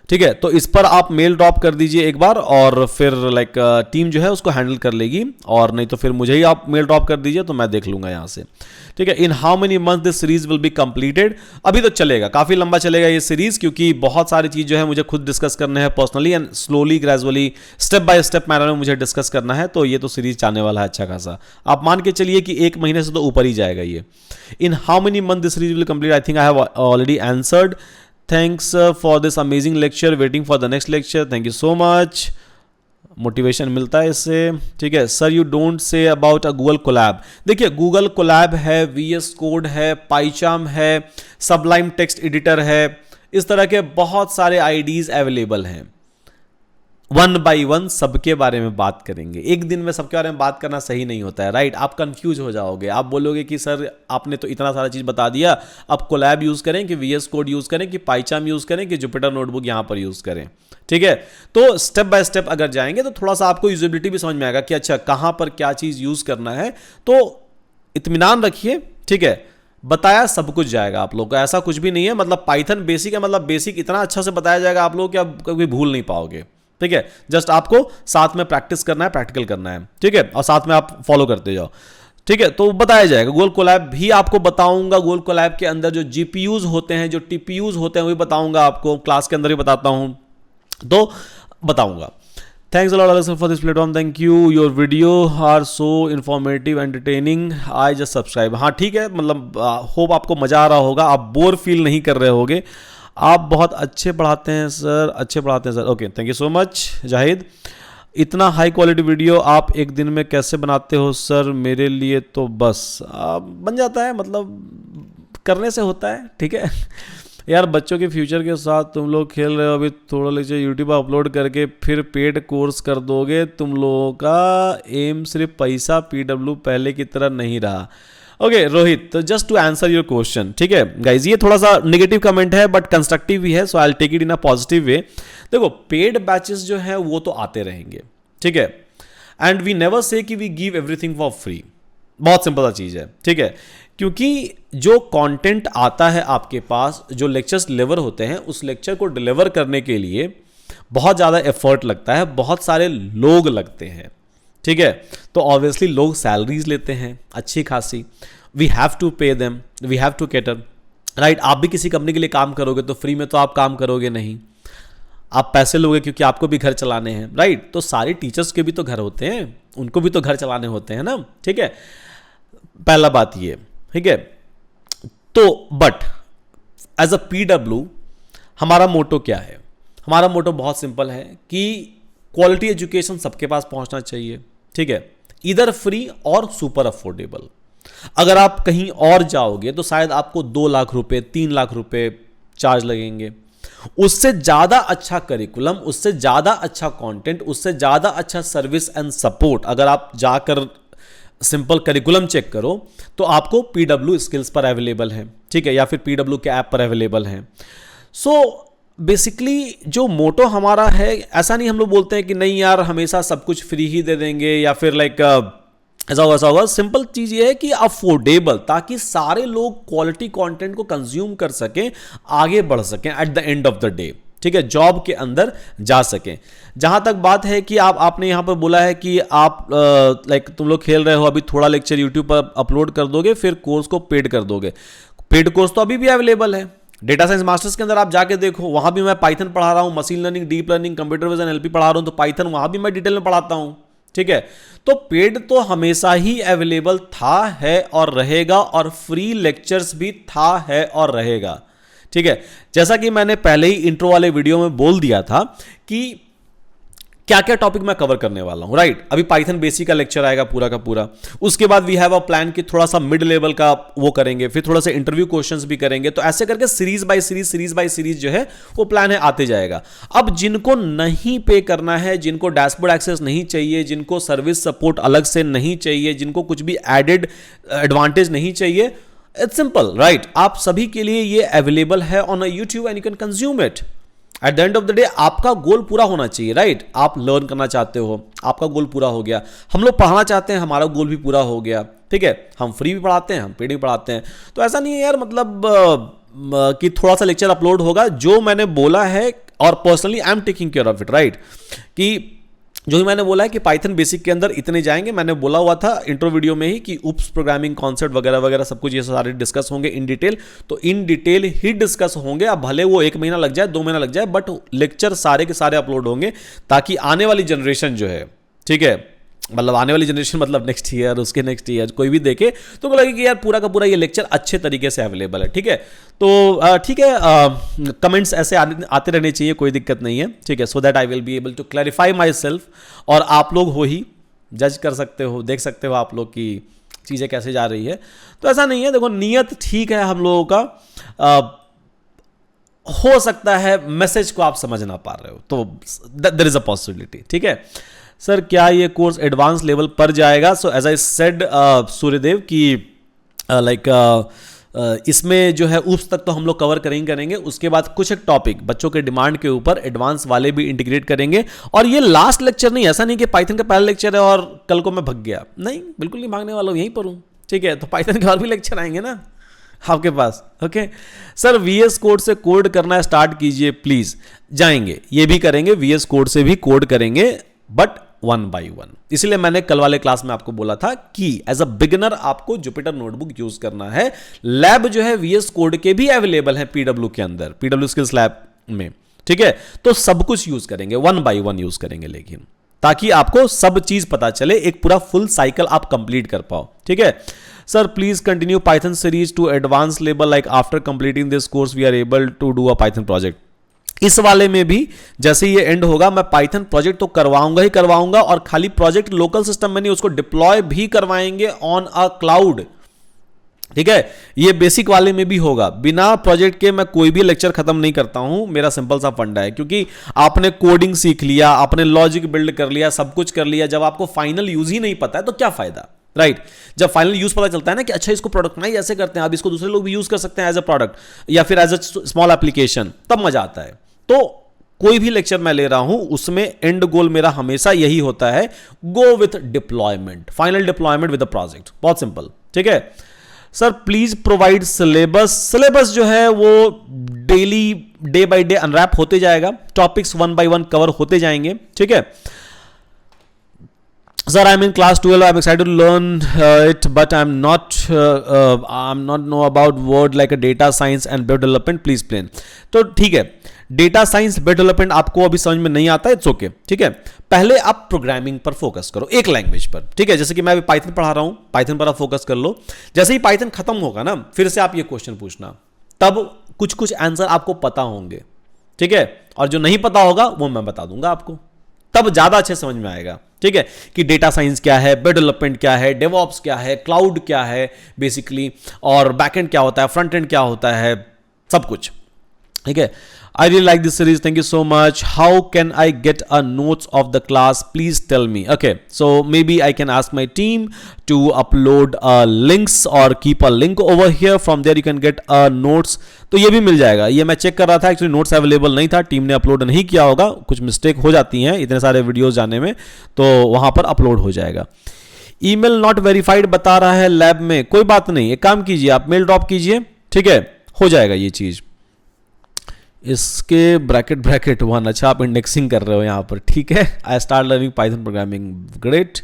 ठीक है। तो इस पर आप मेल ड्रॉप कर दीजिए एक बार, और फिर लाइक टीम जो है उसको हैंडल कर लेगी, और नहीं तो फिर मुझे ही आप मेल ड्रॉप कर दीजिए तो मैं देख लूंगा यहां से, ठीक है। In how many month this series will be completed? अभी तो चलेगा, काफी लंबा चलेगा ये सीरीज, क्योंकि बहुत सारी चीज जो है मुझे खुद डिस्कस करने हैं personally, and slowly gradually step by step manner में मुझे डिस्कस करना है। तो ये तो सीरीज जाने वाला है अच्छा खासा, आप मान के चलिए कि 1 महीने से तो ऊपर ही जाएगा ये। In how many month this series will complete? I think I have already answered. Thanks for this amazing lecture. Waiting for the next lecture. Thank you so much. Motivation मिलता है इससे, ठीक है। Sir you don't say about a Google Colab. देखिए Google Colab है, VS code है, पाइचार्म है, Sublime text editor है, इस तरह के बहुत सारे आईडीज अवेलेबल हैं। 1 by 1 सबके बारे में बात करेंगे। एक दिन में सबके बारे में बात करना सही नहीं होता है, राइट। आप कंफ्यूज हो जाओगे, आप बोलोगे कि सर आपने तो इतना सारा चीज़ बता दिया, अब कोलैब यूज़ करें कि VS कोड यूज़ करें कि पाइचार्म यूज़ करें कि जुपिटर नोटबुक यहाँ पर यूज़ करें, ठीक है। तो स्टेप बाय स्टेप अगर जाएंगे तो थोड़ा सा आपको यूजेबिलिटी भी समझ में आएगा कि अच्छा कहाँ पर क्या चीज़ यूज़ करना है। तो इत्मीनान रखिए, ठीक है, बताया सब कुछ जाएगा आप लोग को, ऐसा कुछ भी नहीं है। मतलब पाइथन बेसिक है, मतलब बेसिक इतना अच्छा से बताया जाएगा आप लोग कि आप कभी भूल नहीं पाओगे, ठीक है। जस्ट आपको साथ में प्रैक्टिस करना है, प्रैक्टिकल करना है, ठीक है, और साथ में आप फॉलो करते जाओ, ठीक है। तो बताया जाएगा। गूगल कोलैब भी आपको बताऊंगा, गूगल कोलैब के अंदर जो GPUs होते हैं, जो TPUs होते हैं, वो भी बताऊंगा आपको, क्लास के अंदर ही बताता हूं, तो बताऊंगा। Thanks a lot Alex for this platform. Thank you, your video are so informative entertaining, I just subscribe. हाँ ठीक है, मतलब होप आपको मजा आ रहा होगा, आप बोर फील नहीं कर रहे होगे। आप बहुत अच्छे पढ़ाते हैं सर, अच्छे पढ़ाते हैं sir, okay, thank you so much Zahid. इतना हाई क्वालिटी वीडियो आप एक दिन में कैसे बनाते हो सर? मेरे लिए तो बस बन जाता है, मतलब करने से होता है, ठीक है। यार बच्चों के फ्यूचर के साथ तुम लोग खेल रहे हो, अभी थोड़ा लेक्चर यूट्यूब पर अपलोड करके फिर पेड कोर्स कर दोगे। तुम लोगों का एम सिर्फ पैसा, PW पहले की तरह नहीं रहा। ओके रोहित, तो just to answer your question, ठीक है गाइज, ये थोड़ा सा नेगेटिव कमेंट है बट कंस्ट्रक्टिव भी है, so I will take it in a positive way. देखो पेड बैचेस जो है वो तो आते रहेंगे, ठीक है, and we never say that we give everything for free. बहुत सिंपल सा चीज है, ठीक है, क्योंकि जो कंटेंट आता है आपके पास, जो लेक्चर्स डिलीवर होते हैं, उस लेक्चर को डिलीवर करने के लिए बहुत ज़्यादा एफर्ट लगता है, बहुत सारे लोग लगते हैं, ठीक है। तो ऑब्वियसली लोग सैलरीज लेते हैं अच्छी खासी, we have to pay them, we have to cater, right. आप भी किसी कंपनी के लिए काम करोगे तो फ्री में तो आप काम करोगे नहीं, आप पैसे लोगे क्योंकि आपको भी घर चलाने हैं, राइट। तो सारे टीचर्स के भी तो घर होते हैं, उनको भी तो घर चलाने होते हैं ना, ठीक है। पहला बात ये, ठीक है। तो बट एज अ PW हमारा मोटो क्या है? हमारा मोटो बहुत सिंपल है कि क्वालिटी एजुकेशन सबके पास पहुंचना चाहिए, ठीक है, इधर फ्री और सुपर अफोर्डेबल। अगर आप कहीं और जाओगे तो शायद आपको 2 लाख रुपए, 3 लाख रुपए चार्ज लगेंगे। उससे ज्यादा अच्छा करिकुलम, उससे ज्यादा अच्छा कंटेंट, उससे ज्यादा अच्छा सर्विस एंड सपोर्ट अगर आप जाकर सिंपल करिकुलम चेक करो तो आपको PW स्किल्स पर अवेलेबल है, ठीक है, या फिर PW के ऐप पर अवेलेबल है। सो बेसिकली जो मोटो हमारा है, ऐसा नहीं हम लोग बोलते हैं कि नहीं यार हमेशा सब कुछ फ्री ही दे देंगे, या फिर लाइक ऐसा होगा, ऐसा होगा। सिंपल चीज ये है कि अफोर्डेबल, ताकि सारे लोग क्वालिटी कंटेंट को कंज्यूम कर सकें, आगे बढ़ सकें at the end of the day, ठीक है, जॉब के अंदर जा सकें। जहां तक बात है कि आपने यहां पर बोला है कि आप लाइक तुम लोग खेल रहे हो, अभी थोड़ा लेक्चर यूट्यूब पर अपलोड कर दोगे, फिर कोर्स को पेड कर दोगे। पेड कोर्स तो अभी भी अवेलेबल है, डेटा साइंस मास्टर्स के अंदर आप जाके देखो, वहां भी मैं पाइथन पढ़ा रहा हूं, machine learning, deep learning, computer vision, NLP पढ़ा रहा हूं, तो पाइथन वहां भी मैं डिटेल में पढ़ाता हूं, ठीक है। तो पेड तो हमेशा ही अवेलेबल था, है और रहेगा, और फ्री लेक्चर्स भी था, है और रहेगा, ठीक है। जैसा कि मैंने पहले ही इंट्रो वाले वीडियो में बोल दिया था कि क्या क्या टॉपिक मैं कवर करने वाला हूं, राइट। अभी पाइथन बेसिक का लेक्चर आएगा पूरा का पूरा, उसके बाद वी हैव अ प्लान कि थोड़ा सा मिड लेवल का वो करेंगे, फिर थोड़ा सा इंटरव्यू क्वेश्चंस भी करेंगे। तो ऐसे करके सीरीज बाय सीरीज जो है वो प्लान है आते जाएगा। अब जिनको नहीं पे करना है, जिनको डैशबोर्ड एक्सेस नहीं चाहिए, जिनको सर्विस सपोर्ट अलग से नहीं चाहिए, जिनको कुछ भी एडेड एडवांटेज नहीं चाहिए, इट्स सिंपल, राइट। आप सभी के लिए ये अवेलेबल है on YouTube and you can consume it. At the end of the day आपका गोल पूरा होना चाहिए, राइट। आप लर्न करना चाहते हो, आपका गोल पूरा हो गया। हम लोग पढ़ाना चाहते हैं, हमारा गोल भी पूरा हो गया, ठीक है। हम फ्री भी पढ़ाते हैं, हम पेड भी पढ़ाते हैं। तो ऐसा नहीं है यार, मतलब कि थोड़ा सा लेक्चर अपलोड होगा। जो मैंने बोला है, और personally I am taking care of it, right, कि जो ही मैंने बोला है कि पाइथन बेसिक के अंदर इतने जाएंगे, मैंने बोला हुआ था इंट्रो वीडियो में ही कि उप्स प्रोग्रामिंग कॉन्सेप्ट वगैरह वगैरह सब कुछ ये सारे डिस्कस होंगे इन डिटेल। तो इन डिटेल ही डिस्कस होंगे। अब भले वो 1 महीना लग जाए, 2 महीना लग जाए, बट लेक्चर सारे के सारे अपलोड होंगे, ताकि आने वाली जनरेशन जो है, ठीक है, मतलब आने वाली जनरेशन मतलब नेक्स्ट ईयर, उसके नेक्स्ट ईयर कोई भी देखे तो को लगे कि यार पूरा का पूरा ये लेक्चर अच्छे तरीके से अवेलेबल है, ठीक है। तो ठीक है, कमेंट्स ऐसे आते रहने चाहिए, कोई दिक्कत नहीं है, ठीक है, so that I will be able to clarify myself. और आप लोग हो ही जज कर सकते हो, देख सकते हो आप लोग की चीज़ें कैसे जा रही है। तो ऐसा नहीं है, देखो नियत ठीक है हम लोगों का, हो सकता है मैसेज को आप समझ ना पा रहे हो, तो देयर इज अ पॉसिबिलिटी, ठीक है। सर क्या ये कोर्स एडवांस लेवल पर जाएगा? So as I said Suryadev की इसमें जो है उस तक तो हम लोग कवर करेंगे, उसके बाद कुछ एक टॉपिक बच्चों के डिमांड के ऊपर एडवांस वाले भी इंटीग्रेट करेंगे। और ये लास्ट लेक्चर नहीं, ऐसा नहीं कि पाइथन का पहला लेक्चर है और कल को मैं भग गया, नहीं, बिल्कुल नहीं भागने वाला हूँ, यहीं पर हूँ, ठीक है। तो पाइथन के और भी लेक्चर आएंगे ना आपके पास, ओके। सर VS कोड से कोड करना स्टार्ट कीजिए प्लीज। जाएंगे, ये भी करेंगे, VS कोड से भी कोड करेंगे, बट 1 by 1। इसलिए मैंने कल वाले क्लास में आपको बोला था कि एज अ बिगिनर आपको जुपिटर नोटबुक यूज करना है। लैब जो है VS कोड के भी अवेलेबल है PW के अंदर, PW स्किल्स लैब में, ठीक है। तो सब कुछ यूज करेंगे, 1 by 1 यूज करेंगे, लेकिन ताकि आपको सब चीज पता चले, एक पूरा फुल साइकिल आप कंप्लीट कर पाओ, ठीक है। Sir please continue Python series to advance level, like after completing this course we are able to do a Python project. इस वाले में भी जैसे ये एंड होगा, मैं पाइथन प्रोजेक्ट तो करवाऊंगा ही करवाऊंगा, और खाली प्रोजेक्ट लोकल सिस्टम में नहीं, उसको डिप्लॉय भी करवाएंगे ऑन अ क्लाउड, ठीक है। ये बेसिक वाले में भी होगा। बिना प्रोजेक्ट के मैं कोई भी लेक्चर खत्म नहीं करता हूं, मेरा सिंपल सा फंडा है, क्योंकि आपने कोडिंग सीख लिया, आपने लॉजिक बिल्ड कर लिया, सब कुछ कर लिया, जब आपको फाइनल यूज ही नहीं पता है तो क्या फायदा, राइट। जब फाइनल यूज पता चलता है ना कि अच्छा इसको प्रोडक्टनाइज ऐसे करते हैं, अब इसको दूसरे लोग भी यूज कर सकते हैं एज अ प्रोडक्ट या फिर एज अ स्मॉल एप्लीकेशन, तब मजा आता है। तो कोई भी लेक्चर मैं ले रहा हूं उसमें एंड गोल मेरा हमेशा यही होता है, go with deployment, final deployment with the project, बहुत सिंपल, ठीक है। Sir please provide syllabus. Syllabus जो है वो daily day by day unwrap होते जाएगा, टॉपिक्स 1 by 1 कवर होते जाएंगे, ठीक है। Sir, I'm in class 12. I'm excited to learn it, but I'm not know about word like a data science and web development. Please explain. तो ठीक है, data science web development आपको अभी समझ में नहीं आता है, इट्स ओके, ठीक है। पहले आप प्रोग्रामिंग पर फोकस करो, एक लैंग्वेज पर, ठीक है। जैसे कि मैं अभी पाइथन पढ़ा रहा हूं, पाइथन पर आप फोकस कर लो। जैसे ही पाइथन खत्म होगा ना, फिर से आप ये क्वेश्चन पूछना, तब कुछ कुछ आंसर आपको पता होंगे, ठीक है। और जो नहीं पता होगा वो मैं बता दूंगा आपको, तब ज्यादा अच्छे समझ में आएगा, ठीक है, कि डेटा साइंस क्या है, वेब डेवलपमेंट क्या है, डेवऑप्स क्या है, क्लाउड क्या है बेसिकली, और बैकएंड क्या होता है, फ्रंट एंड क्या होता है, सब कुछ, ठीक है। I really like this series. Thank you so much. How can I get a notes of the class? Please tell me. Okay, so maybe I can ask my team to upload links or keep a link over here. From there you can get notes. तो ये भी मिल जाएगा। ये मैं check कर रहा था, actually notes available नहीं था, टीम ने अपलोड नहीं किया होगा, कुछ मिस्टेक हो जाती हैं इतने सारे वीडियोस जाने में, तो वहां पर अपलोड हो जाएगा। ईमेल नॉट वेरीफाइड बता रहा है लैब में, कोई बात नहीं, एक काम कीजिए आप मेल ड्रॉप कीजिए, ठीक है, हो जाएगा ये चीज। इसके ब्रैकेट 1, अच्छा आप इंडेक्सिंग कर रहे हो यहां पर, ठीक है। I start learning Python programming, great.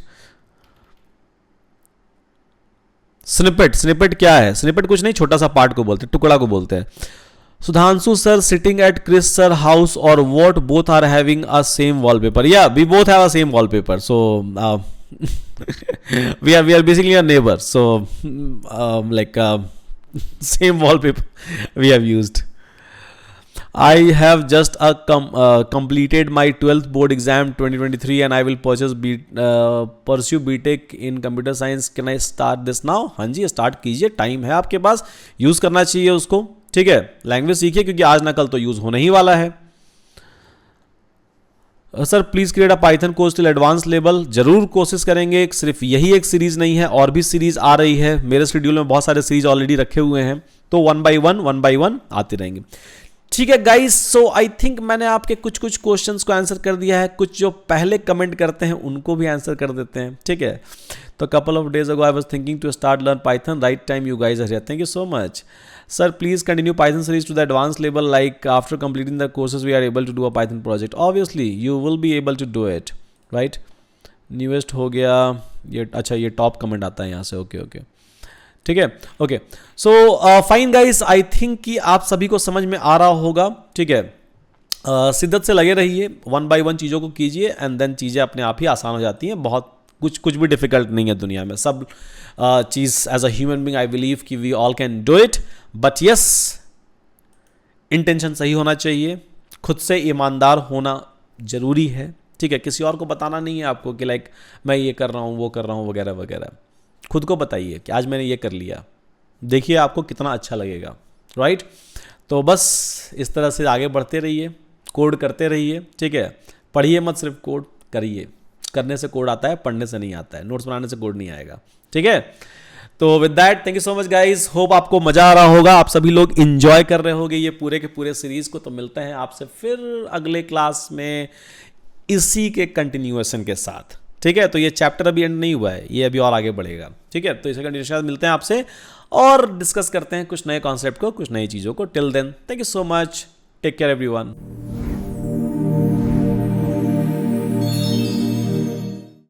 Snippet क्या है? स्निपेट कुछ नहीं, छोटा सा पार्ट को बोलते हैं, टुकड़ा को बोलते हैं। Sudhanshu sir sitting at Chris sir house और what both are having a same wallpaper, या we both have a same wallpaper, so we are basically a neighbor, so like same wallpaper we have used. I have just completed my 12th board exam 2023 and I will pursue BTech in computer science. Can I start this now? हाँ जी, start कीजिए, time है आपके पास, use करना चाहिए उसको, ठीक है। Language सीखिए क्योंकि आज ना कल तो यूज होने ही वाला है। Sir please create a Python course till advance level, जरूर कोशिश करेंगे। सिर्फ यही एक सीरीज नहीं है, और भी सीरीज आ रही है, मेरे शेड्यूल में बहुत सारे सीरीज ऑलरेडी रखे हुए हैं, तो वन बाय वन आते रहेंगे, ठीक है गाइस। सो आई थिंक मैंने आपके कुछ क्वेश्चंस को आंसर कर दिया है, कुछ जो पहले कमेंट करते हैं उनको भी आंसर कर देते हैं, ठीक है। तो couple of days ago I was thinking to start learn Python, right time you guys are here, thank you so much. Sir, please continue Python series to the advanced level. Like after completing the courses, we are able to do a Python project. Obviously, you will be able to do it, right? Newest हो गया ये, अच्छा ये top comment आता है यहाँ से, okay, ठीक है, okay. So fine guys, I think कि आप सभी को समझ में आ रहा होगा, ठीक है। शिद्दत से लगे रहिए, वन बाय वन चीज़ों को कीजिए, एंड देन चीज़ें अपने आप ही आसान हो जाती हैं। बहुत कुछ भी डिफिकल्ट नहीं है दुनिया में, सब चीज़ as a human being I believe कि we all can do it, but yes intention सही होना चाहिए, खुद से ईमानदार होना जरूरी है, ठीक है। किसी और को बताना नहीं है आपको कि लाइक मैं ये कर रहा हूँ, वो कर रहा हूँ, वगैरह वगैरह। खुद को बताइए कि आज मैंने ये कर लिया, देखिए आपको कितना अच्छा लगेगा, राइट। तो बस इस तरह से आगे बढ़ते रहिए, कोड करते रहिए, ठीक है। पढ़िए मत, सिर्फ कोड करिए, करने से कोड आता है, पढ़ने से नहीं आता है, नोट्स बनाने से कोड नहीं आएगा, ठीक है। तो with that thank you so much guys, hope आपको मजा आ रहा होगा, आप सभी लोग एंजॉय कर रहे होंगे ये पूरे के पूरे सीरीज को। तो मिलते हैं आपसे फिर अगले क्लास में इसी के कंटिन्यूएशन के साथ, ठीक है। तो ये चैप्टर अभी एंड नहीं हुआ है, ये अभी और आगे बढ़ेगा, ठीक है। तो इसे कंटिन्यूएशन मिलते हैं आपसे और डिस्कस करते हैं कुछ नए कॉन्सेप्ट को, कुछ नई चीज़ों को। Till then thank you so much, take care everyone.